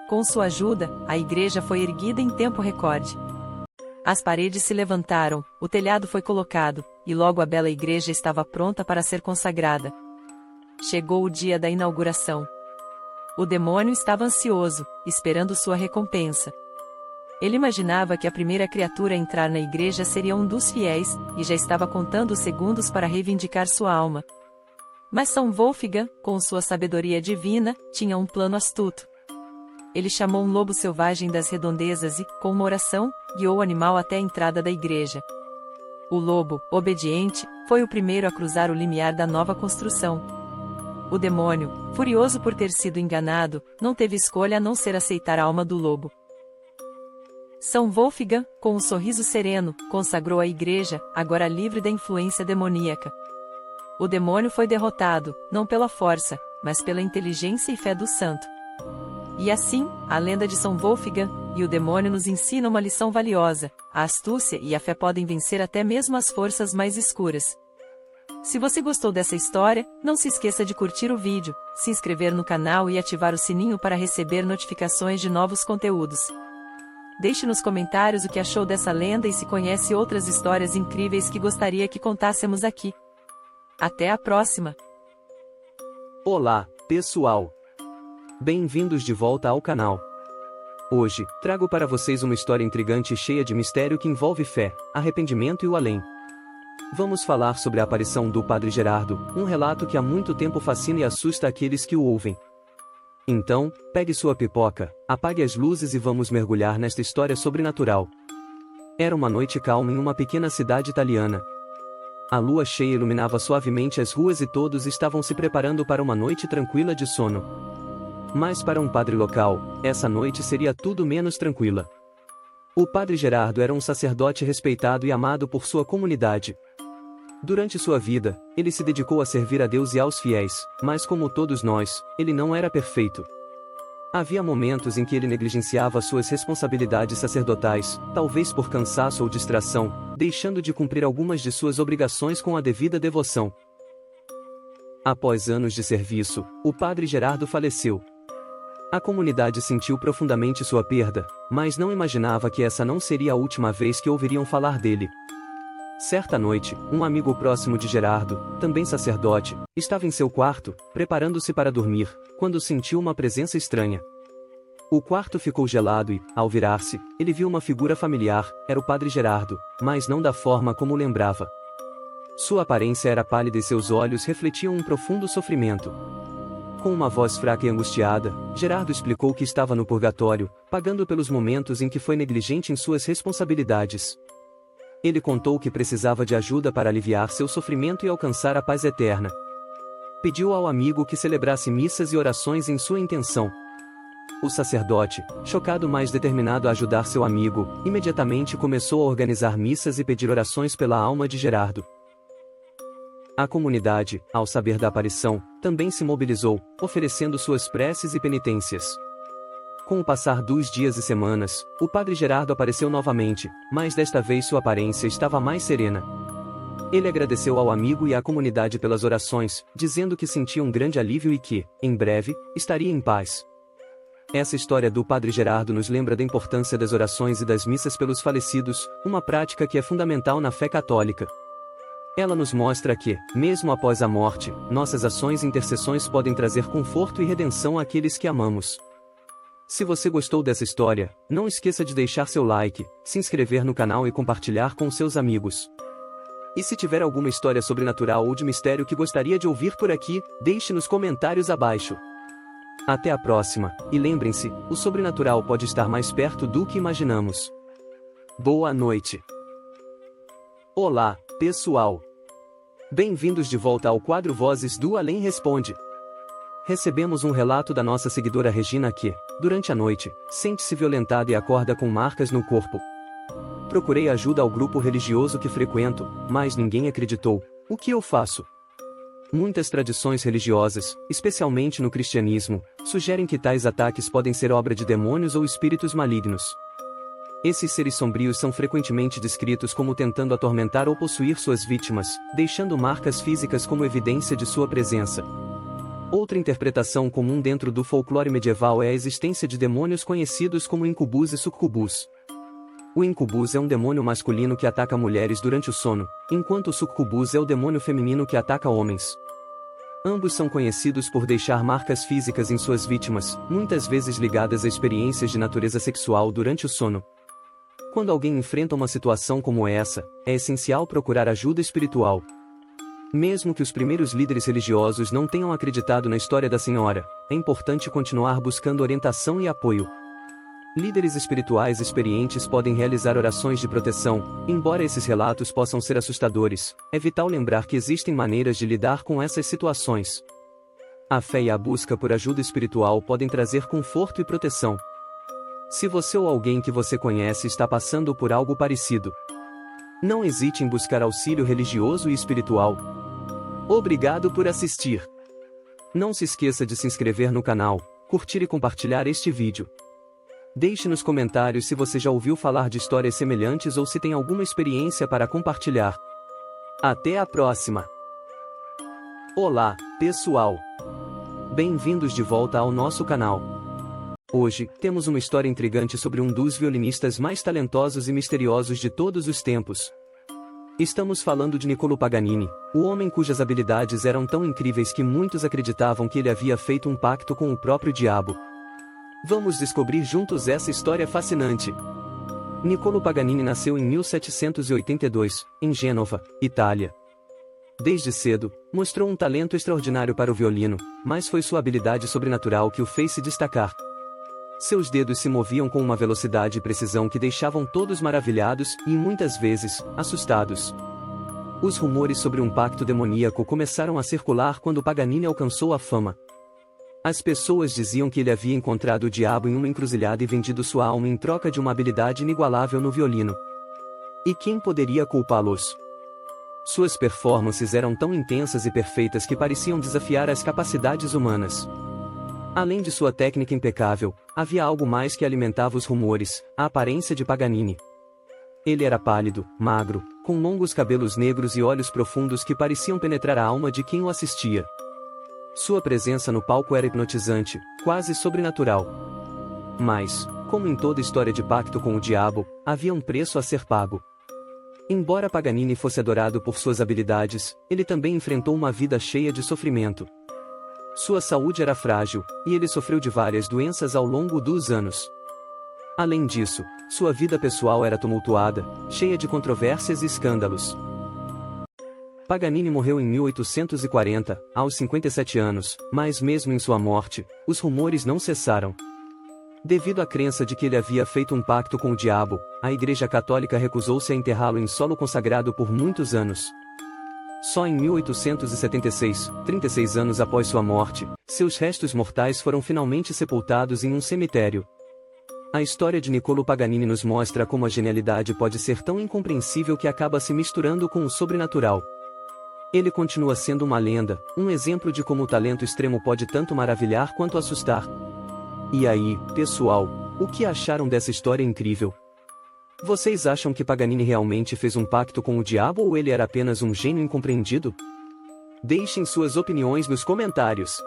Com sua ajuda, a igreja foi erguida em tempo recorde. As paredes se levantaram, o telhado foi colocado, e logo a bela igreja estava pronta para ser consagrada. Chegou o dia da inauguração. O demônio estava ansioso, esperando sua recompensa. Ele imaginava que a primeira criatura a entrar na igreja seria um dos fiéis, e já estava contando os segundos para reivindicar sua alma. Mas São Wolfgang, com sua sabedoria divina, tinha um plano astuto. Ele chamou um lobo selvagem das redondezas e, com uma oração, guiou o animal até a entrada da igreja. O lobo, obediente, foi o primeiro a cruzar o limiar da nova construção. O demônio, furioso por ter sido enganado, não teve escolha a não ser aceitar a alma do lobo. São Wolfgang, com um sorriso sereno, consagrou a igreja, agora livre da influência demoníaca. O demônio foi derrotado, não pela força, mas pela inteligência e fé do santo. E assim, a lenda de São Wolfgang e o demônio nos ensina uma lição valiosa: a astúcia e a fé podem vencer até mesmo as forças mais escuras. Se você gostou dessa história, não se esqueça de curtir o vídeo, se inscrever no canal e ativar o sininho para receber notificações de novos conteúdos. Deixe nos comentários o que achou dessa lenda e se conhece outras histórias incríveis que gostaria que contássemos aqui. Até a próxima! Olá, pessoal! Bem-vindos de volta ao canal. Hoje, trago para vocês uma história intrigante e cheia de mistério que envolve fé, arrependimento e o além. Vamos falar sobre a aparição do Padre Gerardo, um relato que há muito tempo fascina e assusta aqueles que o ouvem. Então, pegue sua pipoca, apague as luzes e vamos mergulhar nesta história sobrenatural. Era uma noite calma em uma pequena cidade italiana. A lua cheia iluminava suavemente as ruas e todos estavam se preparando para uma noite tranquila de sono. Mas para um padre local, essa noite seria tudo menos tranquila. O Padre Gerardo era um sacerdote respeitado e amado por sua comunidade. Durante sua vida, ele se dedicou a servir a Deus e aos fiéis, mas como todos nós, ele não era perfeito. Havia momentos em que ele negligenciava suas responsabilidades sacerdotais, talvez por cansaço ou distração, deixando de cumprir algumas de suas obrigações com a devida devoção. Após anos de serviço, o Padre Gerardo faleceu. A comunidade sentiu profundamente sua perda, mas não imaginava que essa não seria a última vez que ouviriam falar dele. Certa noite, um amigo próximo de Gerardo, também sacerdote, estava em seu quarto, preparando-se para dormir, quando sentiu uma presença estranha. O quarto ficou gelado e, ao virar-se, ele viu uma figura familiar. Era o Padre Gerardo, mas não da forma como lembrava. Sua aparência era pálida e seus olhos refletiam um profundo sofrimento. Com uma voz fraca e angustiada, Gerardo explicou que estava no purgatório, pagando pelos momentos em que foi negligente em suas responsabilidades. Ele contou que precisava de ajuda para aliviar seu sofrimento e alcançar a paz eterna. Pediu ao amigo que celebrasse missas e orações em sua intenção. O sacerdote, chocado mas determinado a ajudar seu amigo, imediatamente começou a organizar missas e pedir orações pela alma de Gerardo. A comunidade, ao saber da aparição, também se mobilizou, oferecendo suas preces e penitências. Com o passar dos dias e semanas, o Padre Gerardo apareceu novamente, mas desta vez sua aparência estava mais serena. Ele agradeceu ao amigo e à comunidade pelas orações, dizendo que sentia um grande alívio e que, em breve, estaria em paz. Essa história do Padre Gerardo nos lembra da importância das orações e das missas pelos falecidos, uma prática que é fundamental na fé católica. Ela nos mostra que, mesmo após a morte, nossas ações e intercessões podem trazer conforto e redenção àqueles que amamos. Se você gostou dessa história, não esqueça de deixar seu like, se inscrever no canal e compartilhar com seus amigos. E se tiver alguma história sobrenatural ou de mistério que gostaria de ouvir por aqui, deixe nos comentários abaixo. Até a próxima, e lembrem-se, o sobrenatural pode estar mais perto do que imaginamos. Boa noite. Olá, pessoal. Bem-vindos de volta ao quadro Vozes do Além Responde. Recebemos um relato da nossa seguidora Regina que, durante a noite, sente-se violentada e acorda com marcas no corpo. Procurei ajuda ao grupo religioso que frequento, mas ninguém acreditou. O que eu faço? Muitas tradições religiosas, especialmente no cristianismo, sugerem que tais ataques podem ser obra de demônios ou espíritos malignos. Esses seres sombrios são frequentemente descritos como tentando atormentar ou possuir suas vítimas, deixando marcas físicas como evidência de sua presença. Outra interpretação comum dentro do folclore medieval é a existência de demônios conhecidos como incubus e succubus. O incubus é um demônio masculino que ataca mulheres durante o sono, enquanto o succubus é o demônio feminino que ataca homens. Ambos são conhecidos por deixar marcas físicas em suas vítimas, muitas vezes ligadas a experiências de natureza sexual durante o sono. Quando alguém enfrenta uma situação como essa, é essencial procurar ajuda espiritual. Mesmo que os primeiros líderes religiosos não tenham acreditado na história da senhora, é importante continuar buscando orientação e apoio. Líderes espirituais experientes podem realizar orações de proteção, embora esses relatos possam ser assustadores, é vital lembrar que existem maneiras de lidar com essas situações. A fé e a busca por ajuda espiritual podem trazer conforto e proteção. Se você ou alguém que você conhece está passando por algo parecido, não hesite em buscar auxílio religioso e espiritual. Obrigado por assistir. Não se esqueça de se inscrever no canal, curtir e compartilhar este vídeo. Deixe nos comentários se você já ouviu falar de histórias semelhantes ou se tem alguma experiência para compartilhar. Até a próxima! Olá, pessoal! Bem-vindos de volta ao nosso canal. Hoje, temos uma história intrigante sobre um dos violinistas mais talentosos e misteriosos de todos os tempos. Estamos falando de Niccolò Paganini, o homem cujas habilidades eram tão incríveis que muitos acreditavam que ele havia feito um pacto com o próprio diabo. Vamos descobrir juntos essa história fascinante. Niccolò Paganini nasceu em 1782, em Gênova, Itália. Desde cedo, mostrou um talento extraordinário para o violino, mas foi sua habilidade sobrenatural que o fez se destacar. Seus dedos se moviam com uma velocidade e precisão que deixavam todos maravilhados e, muitas vezes, assustados. Os rumores sobre um pacto demoníaco começaram a circular quando Paganini alcançou a fama. As pessoas diziam que ele havia encontrado o diabo em uma encruzilhada e vendido sua alma em troca de uma habilidade inigualável no violino. E quem poderia culpá-los? Suas performances eram tão intensas e perfeitas que pareciam desafiar as capacidades humanas. Além de sua técnica impecável, havia algo mais que alimentava os rumores: a aparência de Paganini. Ele era pálido, magro, com longos cabelos negros e olhos profundos que pareciam penetrar a alma de quem o assistia. Sua presença no palco era hipnotizante, quase sobrenatural. Mas, como em toda história de pacto com o diabo, havia um preço a ser pago. Embora Paganini fosse adorado por suas habilidades, ele também enfrentou uma vida cheia de sofrimento. Sua saúde era frágil, e ele sofreu de várias doenças ao longo dos anos. Além disso, sua vida pessoal era tumultuada, cheia de controvérsias e escândalos. Paganini morreu em 1840, aos 57 anos, mas mesmo em sua morte, os rumores não cessaram. Devido à crença de que ele havia feito um pacto com o diabo, a Igreja Católica recusou-se a enterrá-lo em solo consagrado por muitos anos. Só em 1876, 36 anos após sua morte, seus restos mortais foram finalmente sepultados em um cemitério. A história de Niccolò Paganini nos mostra como a genialidade pode ser tão incompreensível que acaba se misturando com o sobrenatural. Ele continua sendo uma lenda, um exemplo de como o talento extremo pode tanto maravilhar quanto assustar. E aí, pessoal, o que acharam dessa história incrível? Vocês acham que Paganini realmente fez um pacto com o diabo ou ele era apenas um gênio incompreendido? Deixem suas opiniões nos comentários.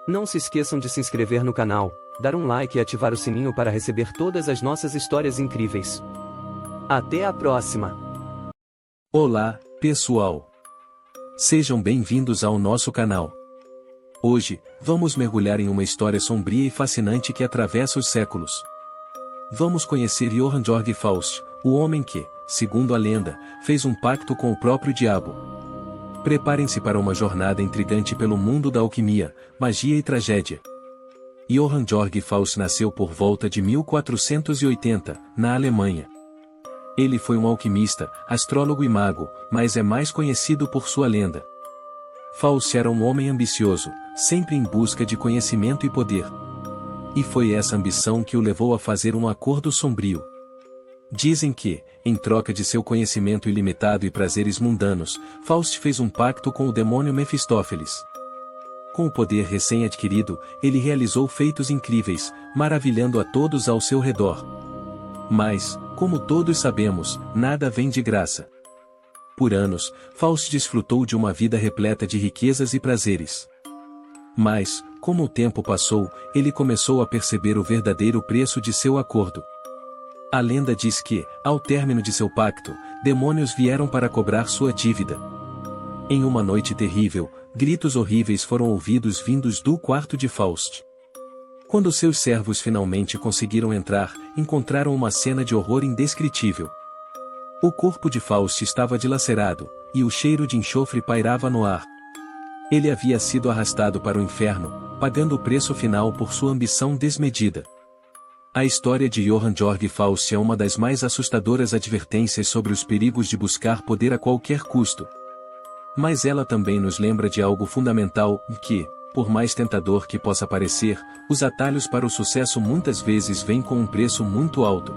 Não se esqueçam de se inscrever no canal, dar um like e ativar o sininho para receber todas as nossas histórias incríveis. Até a próxima! Olá, pessoal! Sejam bem-vindos ao nosso canal. Hoje, vamos mergulhar em uma história sombria e fascinante que atravessa os séculos. Vamos conhecer Johann Georg Faust, o homem que, segundo a lenda, fez um pacto com o próprio diabo. Preparem-se para uma jornada intrigante pelo mundo da alquimia, magia e tragédia. Johann Georg Faust nasceu por volta de 1480, na Alemanha. Ele foi um alquimista, astrólogo e mago, mas é mais conhecido por sua lenda. Faust era um homem ambicioso, sempre em busca de conhecimento e poder. E foi essa ambição que o levou a fazer um acordo sombrio. Dizem que, em troca de seu conhecimento ilimitado e prazeres mundanos, Faust fez um pacto com o demônio Mefistófeles. Com o poder recém-adquirido, ele realizou feitos incríveis, maravilhando a todos ao seu redor. Mas, como todos sabemos, nada vem de graça. Por anos, Faust desfrutou de uma vida repleta de riquezas e prazeres. Mas, como o tempo passou, ele começou a perceber o verdadeiro preço de seu acordo. A lenda diz que, ao término de seu pacto, demônios vieram para cobrar sua dívida. Em uma noite terrível, gritos horríveis foram ouvidos vindos do quarto de Faust. Quando seus servos finalmente conseguiram entrar, encontraram uma cena de horror indescritível. O corpo de Faust estava dilacerado, e o cheiro de enxofre pairava no ar. Ele havia sido arrastado para o inferno, pagando o preço final por sua ambição desmedida. A história de Johann Georg Faust é uma das mais assustadoras advertências sobre os perigos de buscar poder a qualquer custo. Mas ela também nos lembra de algo fundamental, que, por mais tentador que possa parecer, os atalhos para o sucesso muitas vezes vêm com um preço muito alto.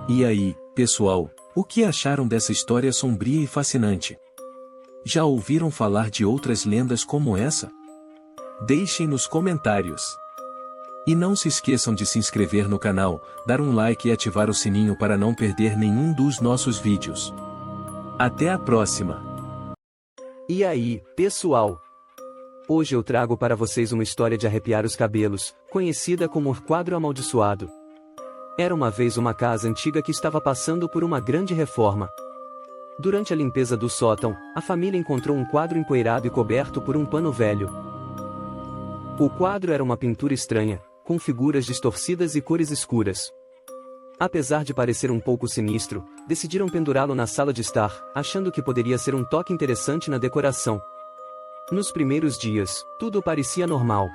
E aí, pessoal, o que acharam dessa história sombria e fascinante? Já ouviram falar de outras lendas como essa? Deixem nos comentários. E não se esqueçam de se inscrever no canal, dar um like e ativar o sininho para não perder nenhum dos nossos vídeos. Até a próxima! E aí, pessoal? Hoje eu trago para vocês uma história de arrepiar os cabelos, conhecida como o Quadro Amaldiçoado. Era uma vez uma casa antiga que estava passando por uma grande reforma. Durante a limpeza do sótão, a família encontrou um quadro empoeirado e coberto por um pano velho. O quadro era uma pintura estranha, com figuras distorcidas e cores escuras. Apesar de parecer um pouco sinistro, decidiram pendurá-lo na sala de estar, achando que poderia ser um toque interessante na decoração. Nos primeiros dias, tudo parecia normal.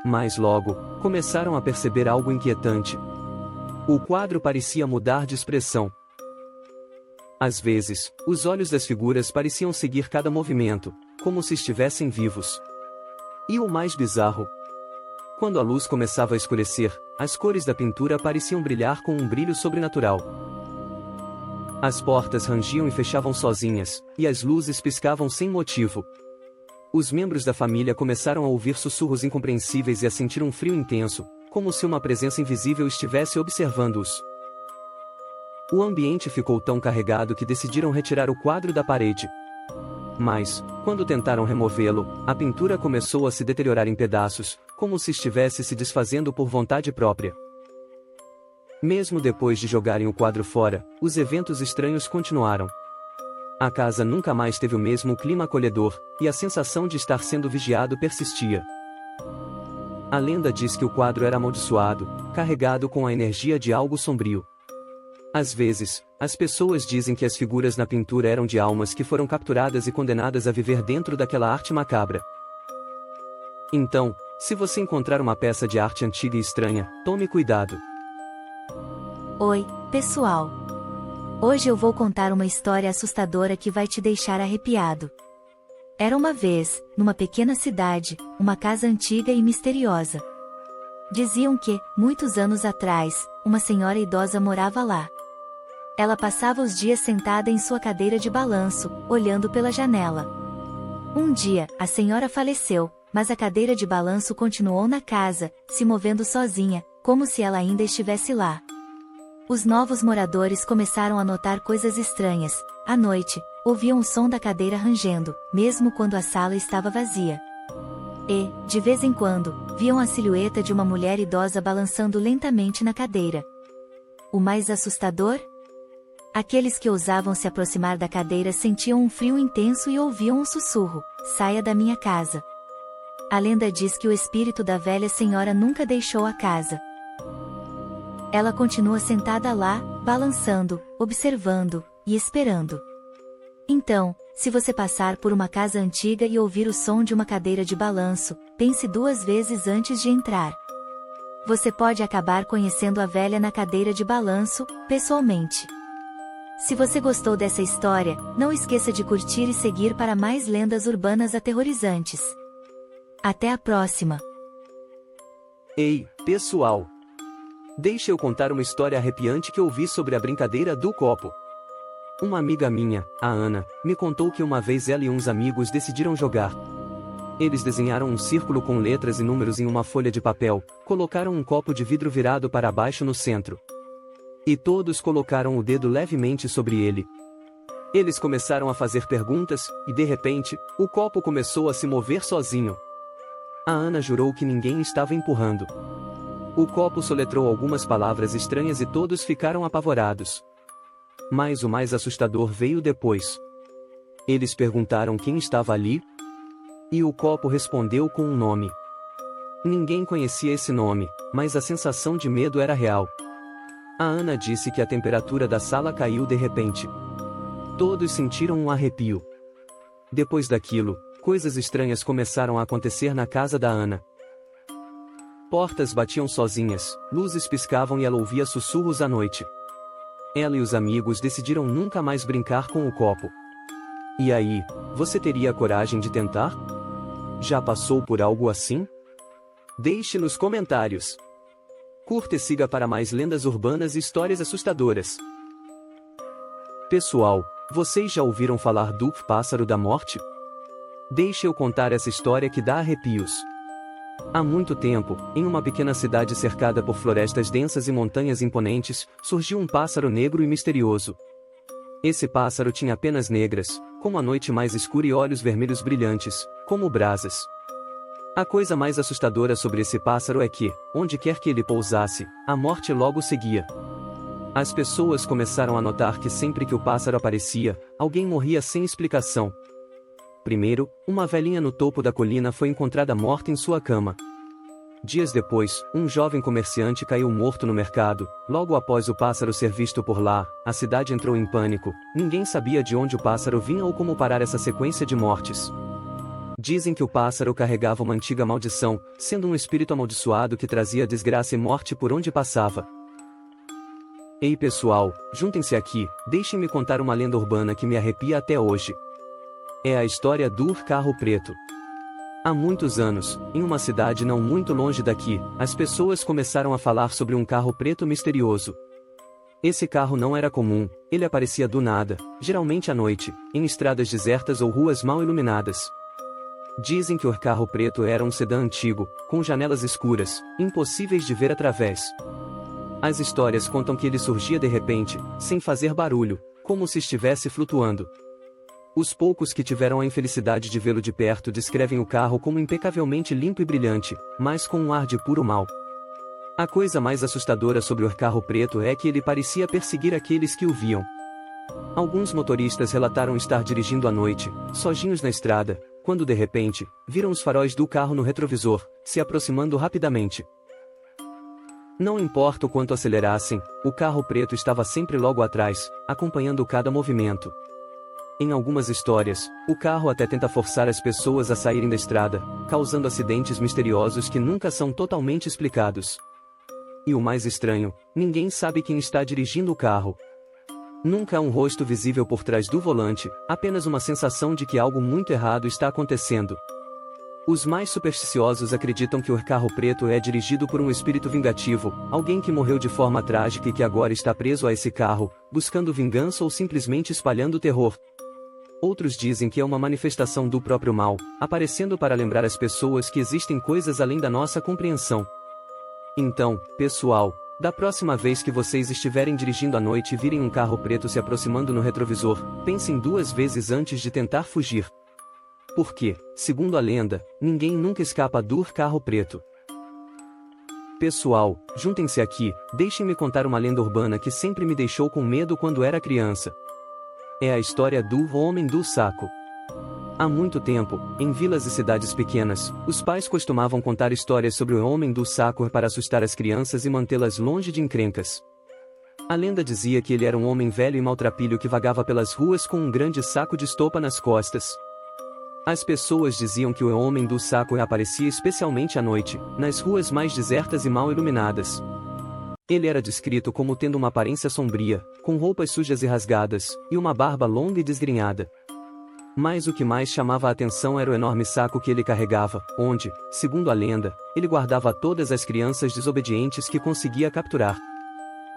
Mas logo, começaram a perceber algo inquietante. O quadro parecia mudar de expressão. Às vezes, os olhos das figuras pareciam seguir cada movimento, como se estivessem vivos. E o mais bizarro, quando a luz começava a escurecer, as cores da pintura pareciam brilhar com um brilho sobrenatural. As portas rangiam e fechavam sozinhas, e as luzes piscavam sem motivo. Os membros da família começaram a ouvir sussurros incompreensíveis e a sentir um frio intenso, como se uma presença invisível estivesse observando-os. O ambiente ficou tão carregado que decidiram retirar o quadro da parede. Mas, quando tentaram removê-lo, a pintura começou a se deteriorar em pedaços, como se estivesse se desfazendo por vontade própria. Mesmo depois de jogarem o quadro fora, os eventos estranhos continuaram. A casa nunca mais teve o mesmo clima acolhedor, e a sensação de estar sendo vigiado persistia. A lenda diz que o quadro era amaldiçoado, carregado com a energia de algo sombrio. Às vezes, as pessoas dizem que as figuras na pintura eram de almas que foram capturadas e condenadas a viver dentro daquela arte macabra. Então, se você encontrar uma peça de arte antiga e estranha, tome cuidado. Oi, pessoal! Hoje eu vou contar uma história assustadora que vai te deixar arrepiado. Era uma vez, numa pequena cidade, uma casa antiga e misteriosa. Diziam que, muitos anos atrás, uma senhora idosa morava lá. Ela passava os dias sentada em sua cadeira de balanço, olhando pela janela. Um dia, a senhora faleceu, mas a cadeira de balanço continuou na casa, se movendo sozinha, como se ela ainda estivesse lá. Os novos moradores começaram a notar coisas estranhas. À noite, ouviam o som da cadeira rangendo, mesmo quando a sala estava vazia. E, de vez em quando, viam a silhueta de uma mulher idosa balançando lentamente na cadeira. O mais assustador? Aqueles que ousavam se aproximar da cadeira sentiam um frio intenso e ouviam um sussurro: "Saia da minha casa." A lenda diz que o espírito da velha senhora nunca deixou a casa. Ela continua sentada lá, balançando, observando e esperando. Então, se você passar por uma casa antiga e ouvir o som de uma cadeira de balanço, pense 2 vezes antes de entrar. Você pode acabar conhecendo a velha na cadeira de balanço, pessoalmente. Se você gostou dessa história, não esqueça de curtir e seguir para mais lendas urbanas aterrorizantes. Até a próxima! Ei, pessoal! Deixa eu contar uma história arrepiante que ouvi sobre a brincadeira do copo. Uma amiga minha, a Ana, me contou que uma vez ela e uns amigos decidiram jogar. Eles desenharam um círculo com letras e números em uma folha de papel, colocaram um copo de vidro virado para baixo no centro. E todos colocaram o dedo levemente sobre ele. Eles começaram a fazer perguntas, e de repente, o copo começou a se mover sozinho. A Ana jurou que ninguém estava empurrando. O copo soletrou algumas palavras estranhas e todos ficaram apavorados. Mas o mais assustador veio depois. Eles perguntaram quem estava ali. E o copo respondeu com um nome. Ninguém conhecia esse nome, mas a sensação de medo era real. A Ana disse que a temperatura da sala caiu de repente. Todos sentiram um arrepio. Depois daquilo, coisas estranhas começaram a acontecer na casa da Ana. Portas batiam sozinhas, luzes piscavam e ela ouvia sussurros à noite. Ela e os amigos decidiram nunca mais brincar com o copo. E aí, você teria a coragem de tentar? Já passou por algo assim? Deixe nos comentários. Curta e siga para mais lendas urbanas e histórias assustadoras. Pessoal, vocês já ouviram falar do pássaro da morte? Deixe eu contar essa história que dá arrepios. Há muito tempo, em uma pequena cidade cercada por florestas densas e montanhas imponentes, surgiu um pássaro negro e misterioso. Esse pássaro tinha penas negras, como a noite mais escura e olhos vermelhos brilhantes, como brasas. A coisa mais assustadora sobre esse pássaro é que, onde quer que ele pousasse, a morte logo seguia. As pessoas começaram a notar que sempre que o pássaro aparecia, alguém morria sem explicação. Primeiro, uma velhinha no topo da colina foi encontrada morta em sua cama. Dias depois, um jovem comerciante caiu morto no mercado. Logo após o pássaro ser visto por lá, a cidade entrou em pânico. Ninguém sabia de onde o pássaro vinha ou como parar essa sequência de mortes. Dizem que o pássaro carregava uma antiga maldição, sendo um espírito amaldiçoado que trazia desgraça e morte por onde passava. Ei pessoal, juntem-se aqui, deixem-me contar uma lenda urbana que me arrepia até hoje. É a história do carro preto. Há muitos anos, em uma cidade não muito longe daqui, as pessoas começaram a falar sobre um carro preto misterioso. Esse carro não era comum, ele aparecia do nada, geralmente à noite, em estradas desertas ou ruas mal iluminadas. Dizem que o carro preto era um sedã antigo, com janelas escuras, impossíveis de ver através. As histórias contam que ele surgia de repente, sem fazer barulho, como se estivesse flutuando. Os poucos que tiveram a infelicidade de vê-lo de perto descrevem o carro como impecavelmente limpo e brilhante, mas com um ar de puro mal. A coisa mais assustadora sobre o carro preto é que ele parecia perseguir aqueles que o viam. Alguns motoristas relataram estar dirigindo à noite, sozinhos na estrada, quando de repente, viram os faróis do carro no retrovisor, se aproximando rapidamente. Não importa o quanto acelerassem, o carro preto estava sempre logo atrás, acompanhando cada movimento. Em algumas histórias, o carro até tenta forçar as pessoas a saírem da estrada, causando acidentes misteriosos que nunca são totalmente explicados. E o mais estranho, ninguém sabe quem está dirigindo o carro. Nunca há um rosto visível por trás do volante, apenas uma sensação de que algo muito errado está acontecendo. Os mais supersticiosos acreditam que o carro preto é dirigido por um espírito vingativo, alguém que morreu de forma trágica e que agora está preso a esse carro, buscando vingança ou simplesmente espalhando terror. Outros dizem que é uma manifestação do próprio mal, aparecendo para lembrar as pessoas que existem coisas além da nossa compreensão. Então, pessoal, da próxima vez que vocês estiverem dirigindo à noite e virem um carro preto se aproximando no retrovisor, pensem duas vezes antes de tentar fugir. Porque, segundo a lenda, ninguém nunca escapa do carro preto. Pessoal, juntem-se aqui, deixem-me contar uma lenda urbana que sempre me deixou com medo quando era criança. É a história do Homem do Saco. Há muito tempo, em vilas e cidades pequenas, os pais costumavam contar histórias sobre o Homem do Saco para assustar as crianças e mantê-las longe de encrencas. A lenda dizia que ele era um homem velho e maltrapilho que vagava pelas ruas com um grande saco de estopa nas costas. As pessoas diziam que o Homem do Saco aparecia especialmente à noite, nas ruas mais desertas e mal iluminadas. Ele era descrito como tendo uma aparência sombria, com roupas sujas e rasgadas, e uma barba longa e desgrenhada. Mas o que mais chamava a atenção era o enorme saco que ele carregava, onde, segundo a lenda, ele guardava todas as crianças desobedientes que conseguia capturar.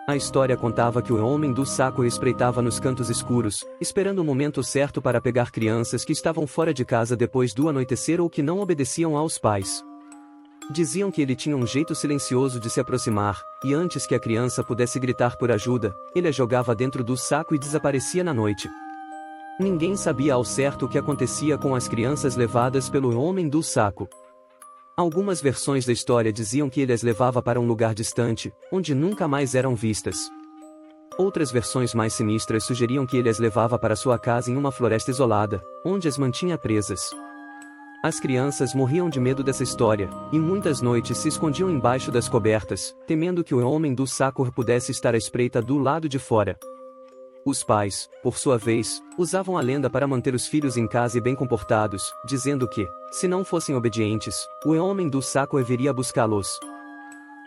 A história contava que o Homem do Saco espreitava nos cantos escuros, esperando o momento certo para pegar crianças que estavam fora de casa depois do anoitecer ou que não obedeciam aos pais. Diziam que ele tinha um jeito silencioso de se aproximar, e antes que a criança pudesse gritar por ajuda, ele a jogava dentro do saco e desaparecia na noite. Ninguém sabia ao certo o que acontecia com as crianças levadas pelo homem do saco. Algumas versões da história diziam que ele as levava para um lugar distante, onde nunca mais eram vistas. Outras versões mais sinistras sugeriam que ele as levava para sua casa em uma floresta isolada, onde as mantinha presas. As crianças morriam de medo dessa história, e muitas noites se escondiam embaixo das cobertas, temendo que o homem do saco pudesse estar à espreita do lado de fora. Os pais, por sua vez, usavam a lenda para manter os filhos em casa e bem comportados, dizendo que, se não fossem obedientes, o homem do saco viria buscá-los.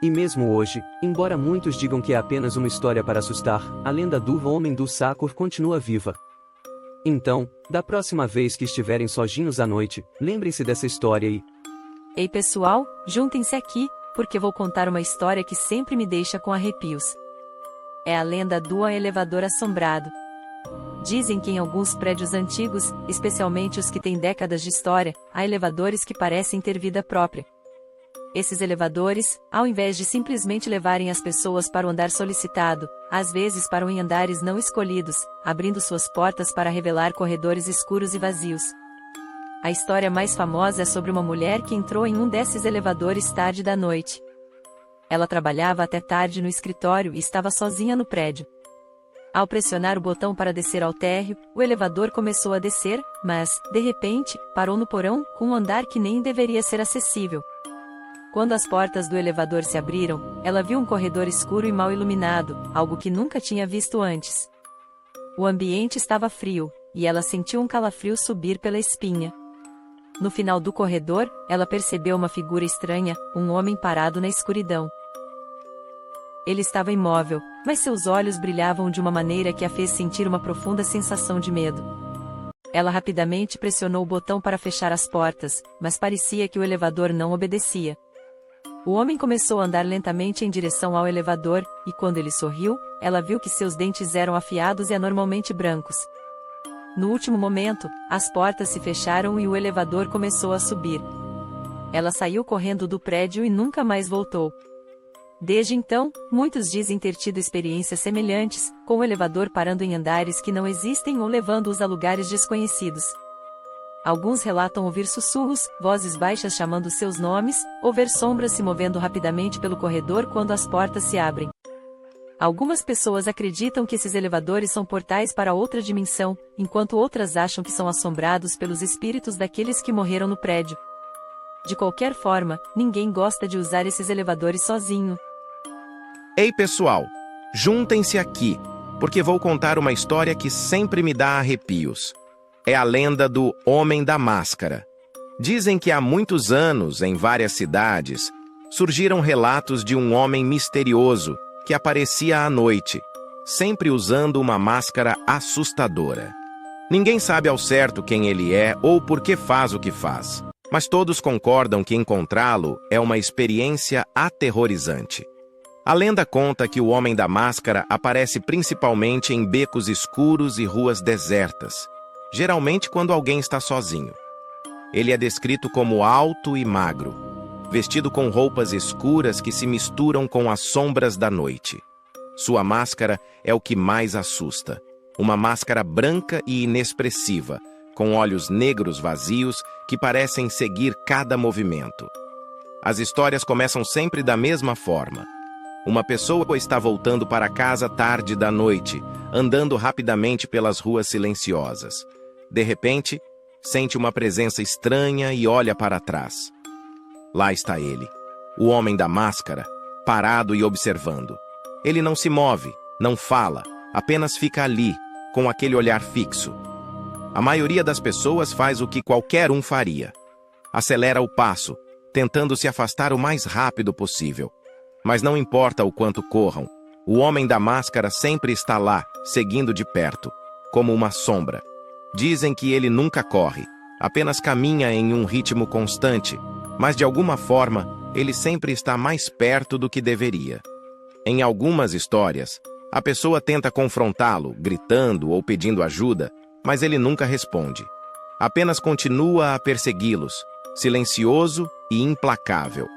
E mesmo hoje, embora muitos digam que é apenas uma história para assustar, a lenda do homem do saco continua viva. Então, da próxima vez que estiverem sozinhos à noite, lembrem-se dessa história e... Ei pessoal, juntem-se aqui, porque vou contar uma história que sempre me deixa com arrepios. É a lenda do elevador assombrado. Dizem que em alguns prédios antigos, especialmente os que têm décadas de história, há elevadores que parecem ter vida própria. Esses elevadores, ao invés de simplesmente levarem as pessoas para o andar solicitado, às vezes param em andares não escolhidos, abrindo suas portas para revelar corredores escuros e vazios. A história mais famosa é sobre uma mulher que entrou em um desses elevadores tarde da noite. Ela trabalhava até tarde no escritório e estava sozinha no prédio. Ao pressionar o botão para descer ao térreo, o elevador começou a descer, mas, de repente, parou no porão, com um andar que nem deveria ser acessível. Quando as portas do elevador se abriram, ela viu um corredor escuro e mal iluminado, algo que nunca tinha visto antes. O ambiente estava frio, e ela sentiu um calafrio subir pela espinha. No final do corredor, ela percebeu uma figura estranha, um homem parado na escuridão. Ele estava imóvel, mas seus olhos brilhavam de uma maneira que a fez sentir uma profunda sensação de medo. Ela rapidamente pressionou o botão para fechar as portas, mas parecia que o elevador não obedecia. O homem começou a andar lentamente em direção ao elevador, e quando ele sorriu, ela viu que seus dentes eram afiados e anormalmente brancos. No último momento, as portas se fecharam e o elevador começou a subir. Ela saiu correndo do prédio e nunca mais voltou. Desde então, muitos dizem ter tido experiências semelhantes, com o elevador parando em andares que não existem ou levando-os a lugares desconhecidos. Alguns relatam ouvir sussurros, vozes baixas chamando seus nomes, ou ver sombras se movendo rapidamente pelo corredor quando as portas se abrem. Algumas pessoas acreditam que esses elevadores são portais para outra dimensão, enquanto outras acham que são assombrados pelos espíritos daqueles que morreram no prédio. De qualquer forma, ninguém gosta de usar esses elevadores sozinho. Ei pessoal, juntem-se aqui, porque vou contar uma história que sempre me dá arrepios. É a lenda do Homem da Máscara. Dizem que há muitos anos, em várias cidades, surgiram relatos de um homem misterioso que aparecia à noite, sempre usando uma máscara assustadora. Ninguém sabe ao certo quem ele é ou por que faz o que faz, mas todos concordam que encontrá-lo é uma experiência aterrorizante. A lenda conta que o Homem da Máscara aparece principalmente em becos escuros e ruas desertas, geralmente quando alguém está sozinho. Ele é descrito como alto e magro, vestido com roupas escuras que se misturam com as sombras da noite. Sua máscara é o que mais assusta. Uma máscara branca e inexpressiva, com olhos negros vazios que parecem seguir cada movimento. As histórias começam sempre da mesma forma. Uma pessoa está voltando para casa tarde da noite, andando rapidamente pelas ruas silenciosas. De repente, sente uma presença estranha e olha para trás. Lá está ele, o Homem da Máscara, parado e observando. Ele não se move, não fala, apenas fica ali, com aquele olhar fixo. A maioria das pessoas faz o que qualquer um faria. Acelera o passo, tentando se afastar o mais rápido possível. Mas não importa o quanto corram, o Homem da Máscara sempre está lá, seguindo de perto, como uma sombra. Dizem que ele nunca corre, apenas caminha em um ritmo constante, mas de alguma forma, ele sempre está mais perto do que deveria. Em algumas histórias, a pessoa tenta confrontá-lo, gritando ou pedindo ajuda, mas ele nunca responde. Apenas continua a persegui-los, silencioso e implacável,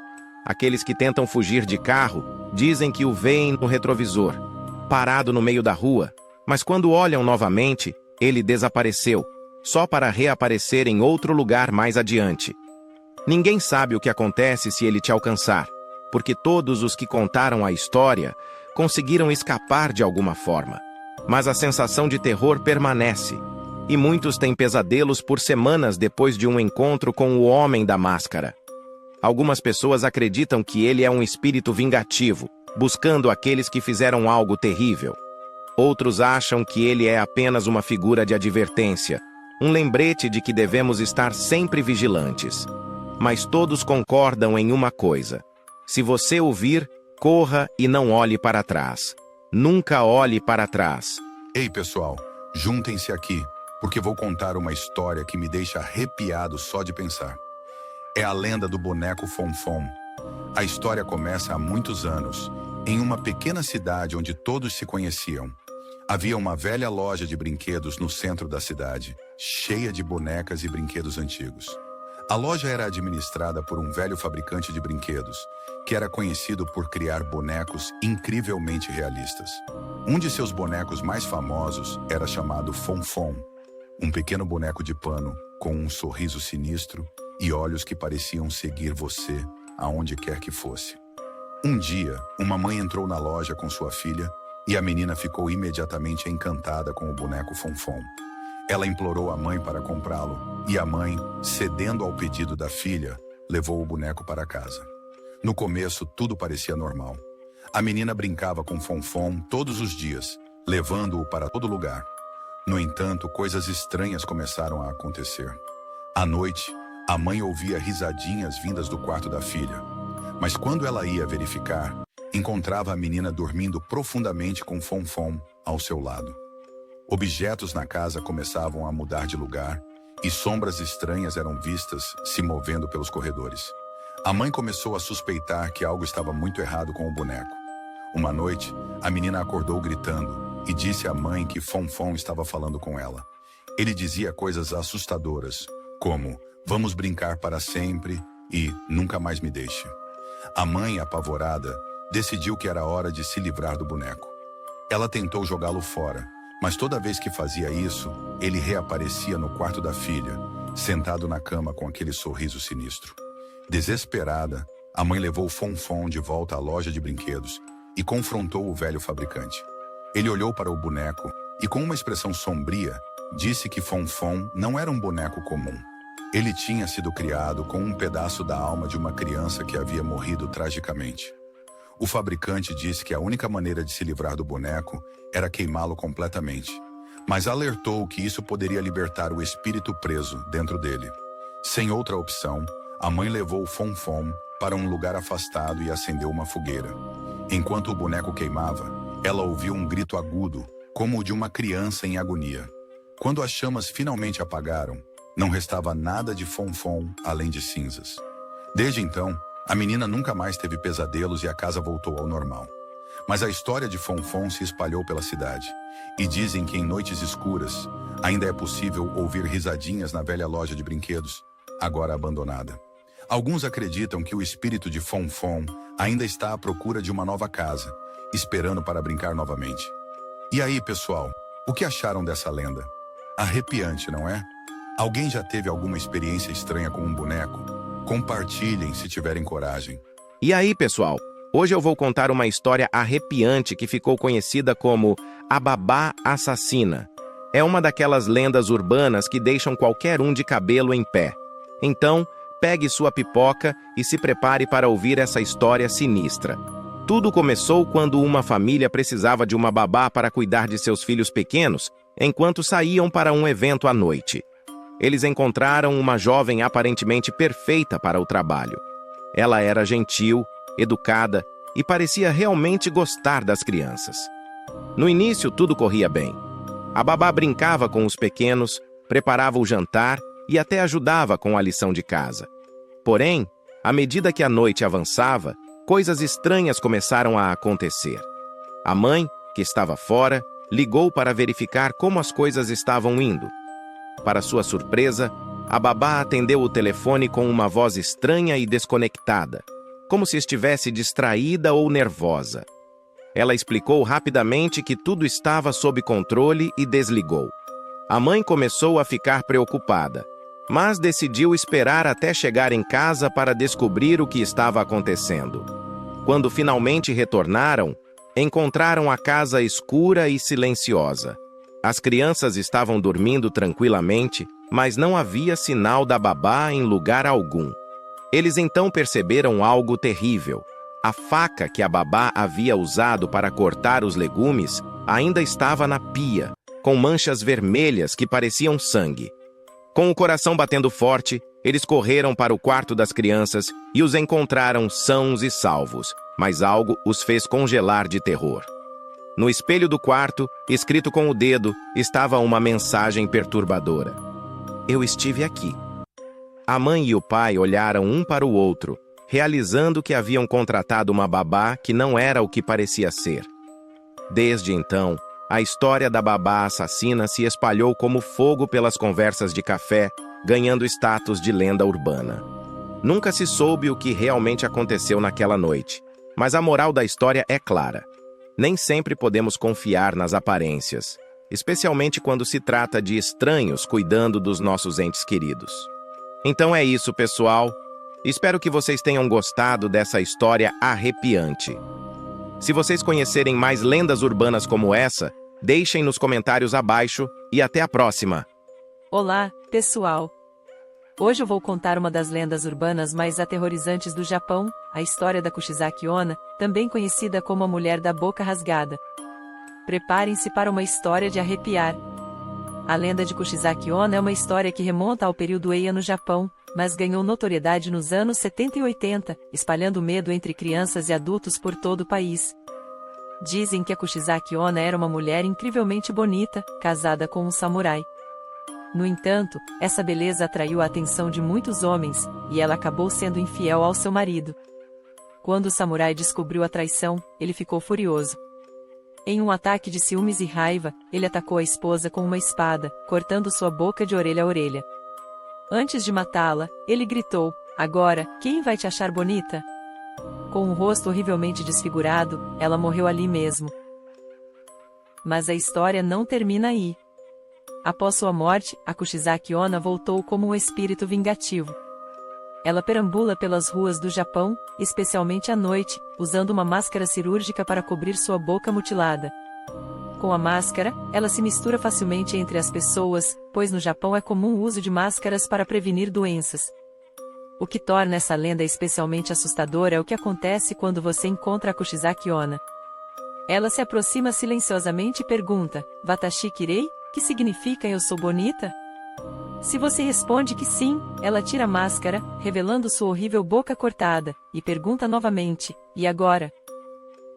Aqueles que tentam fugir de carro dizem que o veem no retrovisor, parado no meio da rua, mas quando olham novamente, ele desapareceu, só para reaparecer em outro lugar mais adiante. Ninguém sabe o que acontece se ele te alcançar, porque todos os que contaram a história conseguiram escapar de alguma forma. Mas a sensação de terror permanece, e muitos têm pesadelos por semanas depois de um encontro com o Homem da Máscara. Algumas pessoas acreditam que ele é um espírito vingativo, buscando aqueles que fizeram algo terrível. Outros acham que ele é apenas uma figura de advertência, um lembrete de que devemos estar sempre vigilantes. Mas todos concordam em uma coisa: se você o vir, corra e não olhe para trás. Nunca olhe para trás. Ei, pessoal, juntem-se aqui, porque vou contar uma história que me deixa arrepiado só de pensar. É a lenda do boneco Fonfon. A história começa há muitos anos, em uma pequena cidade onde todos se conheciam. Havia uma velha loja de brinquedos no centro da cidade, cheia de bonecas e brinquedos antigos. A loja era administrada por um velho fabricante de brinquedos, que era conhecido por criar bonecos incrivelmente realistas. Um de seus bonecos mais famosos era chamado Fonfon, um pequeno boneco de pano com um sorriso sinistro e olhos que pareciam seguir você aonde quer que fosse. Um dia, uma mãe entrou na loja com sua filha e a menina ficou imediatamente encantada com o boneco Fonfon. Ela implorou a mãe para comprá-lo e a mãe, cedendo ao pedido da filha, levou o boneco para casa. No começo, tudo parecia normal. A menina brincava com Fonfon todos os dias, levando-o para todo lugar. No entanto, coisas estranhas começaram a acontecer. À noite, a mãe ouvia risadinhas vindas do quarto da filha. Mas quando ela ia verificar, encontrava a menina dormindo profundamente com Fonfon ao seu lado. Objetos na casa começavam a mudar de lugar e sombras estranhas eram vistas se movendo pelos corredores. A mãe começou a suspeitar que algo estava muito errado com o boneco. Uma noite, a menina acordou gritando e disse à mãe que Fonfon estava falando com ela. Ele dizia coisas assustadoras, como "vamos brincar para sempre" e "nunca mais me deixe". A mãe, apavorada, decidiu que era hora de se livrar do boneco. Ela tentou jogá-lo fora, mas toda vez que fazia isso, ele reaparecia no quarto da filha, sentado na cama com aquele sorriso sinistro. Desesperada, a mãe levou Fonfon de volta à loja de brinquedos e confrontou o velho fabricante. Ele olhou para o boneco e, com uma expressão sombria, disse que Fonfon não era um boneco comum. Ele tinha sido criado com um pedaço da alma de uma criança que havia morrido tragicamente. O fabricante disse que a única maneira de se livrar do boneco era queimá-lo completamente, mas alertou que isso poderia libertar o espírito preso dentro dele. Sem outra opção, a mãe levou o Fonfon para um lugar afastado e acendeu uma fogueira. Enquanto o boneco queimava, ela ouviu um grito agudo, como o de uma criança em agonia. Quando as chamas finalmente apagaram, não restava nada de Fonfon além de cinzas. Desde então, a menina nunca mais teve pesadelos e a casa voltou ao normal. Mas a história de Fonfon se espalhou pela cidade, e dizem que em noites escuras ainda é possível ouvir risadinhas na velha loja de brinquedos, agora abandonada. Alguns acreditam que o espírito de Fonfon ainda está à procura de uma nova casa, esperando para brincar novamente. E aí, pessoal, o que acharam dessa lenda? Arrepiante, não é? Alguém já teve alguma experiência estranha com um boneco? Compartilhem se tiverem coragem. E aí, pessoal? Hoje eu vou contar uma história arrepiante que ficou conhecida como a Babá Assassina. É uma daquelas lendas urbanas que deixam qualquer um de cabelo em pé. Então, pegue sua pipoca e se prepare para ouvir essa história sinistra. Tudo começou quando uma família precisava de uma babá para cuidar de seus filhos pequenos, enquanto saíam para um evento à noite. Eles encontraram uma jovem aparentemente perfeita para o trabalho. Ela era gentil, educada e parecia realmente gostar das crianças. No início, tudo corria bem. A babá brincava com os pequenos, preparava o jantar e até ajudava com a lição de casa. Porém, à medida que a noite avançava, coisas estranhas começaram a acontecer. A mãe, que estava fora, ligou para verificar como as coisas estavam indo. Para sua surpresa, a babá atendeu o telefone com uma voz estranha e desconectada. como se estivesse distraída ou nervosa. Ela explicou rapidamente que tudo estava sob controle e desligou. A mãe começou a ficar preocupada, mas decidiu esperar até chegar em casa para descobrir o que estava acontecendo. Quando finalmente retornaram, encontraram a casa escura e silenciosa. As crianças estavam dormindo tranquilamente, mas não havia sinal da babá em lugar algum. Eles então perceberam algo terrível. A faca que a babá havia usado para cortar os legumes ainda estava na pia, com manchas vermelhas que pareciam sangue. Com o coração batendo forte, eles correram para o quarto das crianças e os encontraram sãos e salvos, mas algo os fez congelar de terror. No espelho do quarto, escrito com o dedo, estava uma mensagem perturbadora. Eu estive aqui. A mãe e o pai olharam um para o outro, realizando que haviam contratado uma babá que não era o que parecia ser. Desde então, a história da babá assassina se espalhou como fogo pelas conversas de café, ganhando status de lenda urbana. Nunca se soube o que realmente aconteceu naquela noite, mas a moral da história é clara. Nem sempre podemos confiar nas aparências, especialmente quando se trata de estranhos cuidando dos nossos entes queridos. Então é isso, pessoal. Espero que vocês tenham gostado dessa história arrepiante. Se vocês conhecerem mais lendas urbanas como essa, deixem nos comentários abaixo e até a próxima! Olá, pessoal! Hoje eu vou contar uma das lendas urbanas mais aterrorizantes do Japão, a história da Kuchisake Onna, também conhecida como a Mulher da Boca Rasgada. Preparem-se para uma história de arrepiar. A lenda de Kuchisake Onna é uma história que remonta ao período Eia no Japão, mas ganhou notoriedade nos anos 70 e 80, espalhando medo entre crianças e adultos por todo o país. Dizem que a Kuchisake Onna era uma mulher incrivelmente bonita, casada com um samurai. No entanto, essa beleza atraiu a atenção de muitos homens, e ela acabou sendo infiel ao seu marido. Quando o samurai descobriu a traição, ele ficou furioso. Em um ataque de ciúmes e raiva, ele atacou a esposa com uma espada, cortando sua boca de orelha a orelha. Antes de matá-la, ele gritou: "Agora, quem vai te achar bonita?" Com o rosto horrivelmente desfigurado, ela morreu ali mesmo. Mas a história não termina aí. Após sua morte, a Kuchisake Onna voltou como um espírito vingativo. Ela perambula pelas ruas do Japão, especialmente à noite, usando uma máscara cirúrgica para cobrir sua boca mutilada. Com a máscara, ela se mistura facilmente entre as pessoas, pois no Japão é comum o uso de máscaras para prevenir doenças. O que torna essa lenda especialmente assustadora é o que acontece quando você encontra a Kuchisake Onna. Ela se aproxima silenciosamente e pergunta: "Watashi kirei?" Que significa "eu sou bonita?" Se você responde que sim, ela tira a máscara, revelando sua horrível boca cortada, e pergunta novamente: "E agora?"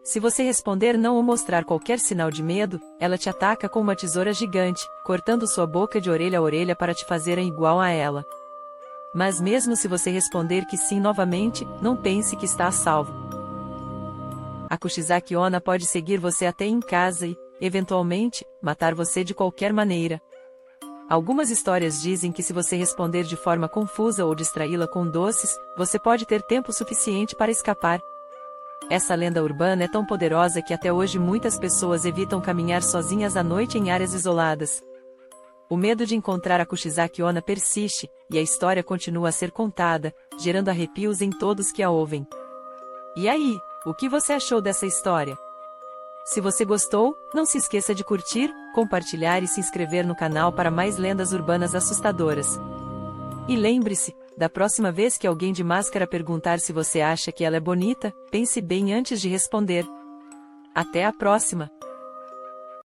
Se você responder não ou mostrar qualquer sinal de medo, ela te ataca com uma tesoura gigante, cortando sua boca de orelha a orelha para te fazerem igual a ela. Mas mesmo se você responder que sim novamente, não pense que está a salvo. A Kuchisake Onna pode seguir você até em casa e, eventualmente, matar você de qualquer maneira. Algumas histórias dizem que se você responder de forma confusa ou distraí-la com doces, você pode ter tempo suficiente para escapar. Essa lenda urbana é tão poderosa que até hoje muitas pessoas evitam caminhar sozinhas à noite em áreas isoladas. O medo de encontrar a Kuchisake Onna persiste, e a história continua a ser contada, gerando arrepios em todos que a ouvem. E aí, o que você achou dessa história? Se você gostou, não se esqueça de curtir, compartilhar e se inscrever no canal para mais lendas urbanas assustadoras. E lembre-se, da próxima vez que alguém de máscara perguntar se você acha que ela é bonita, pense bem antes de responder. Até a próxima!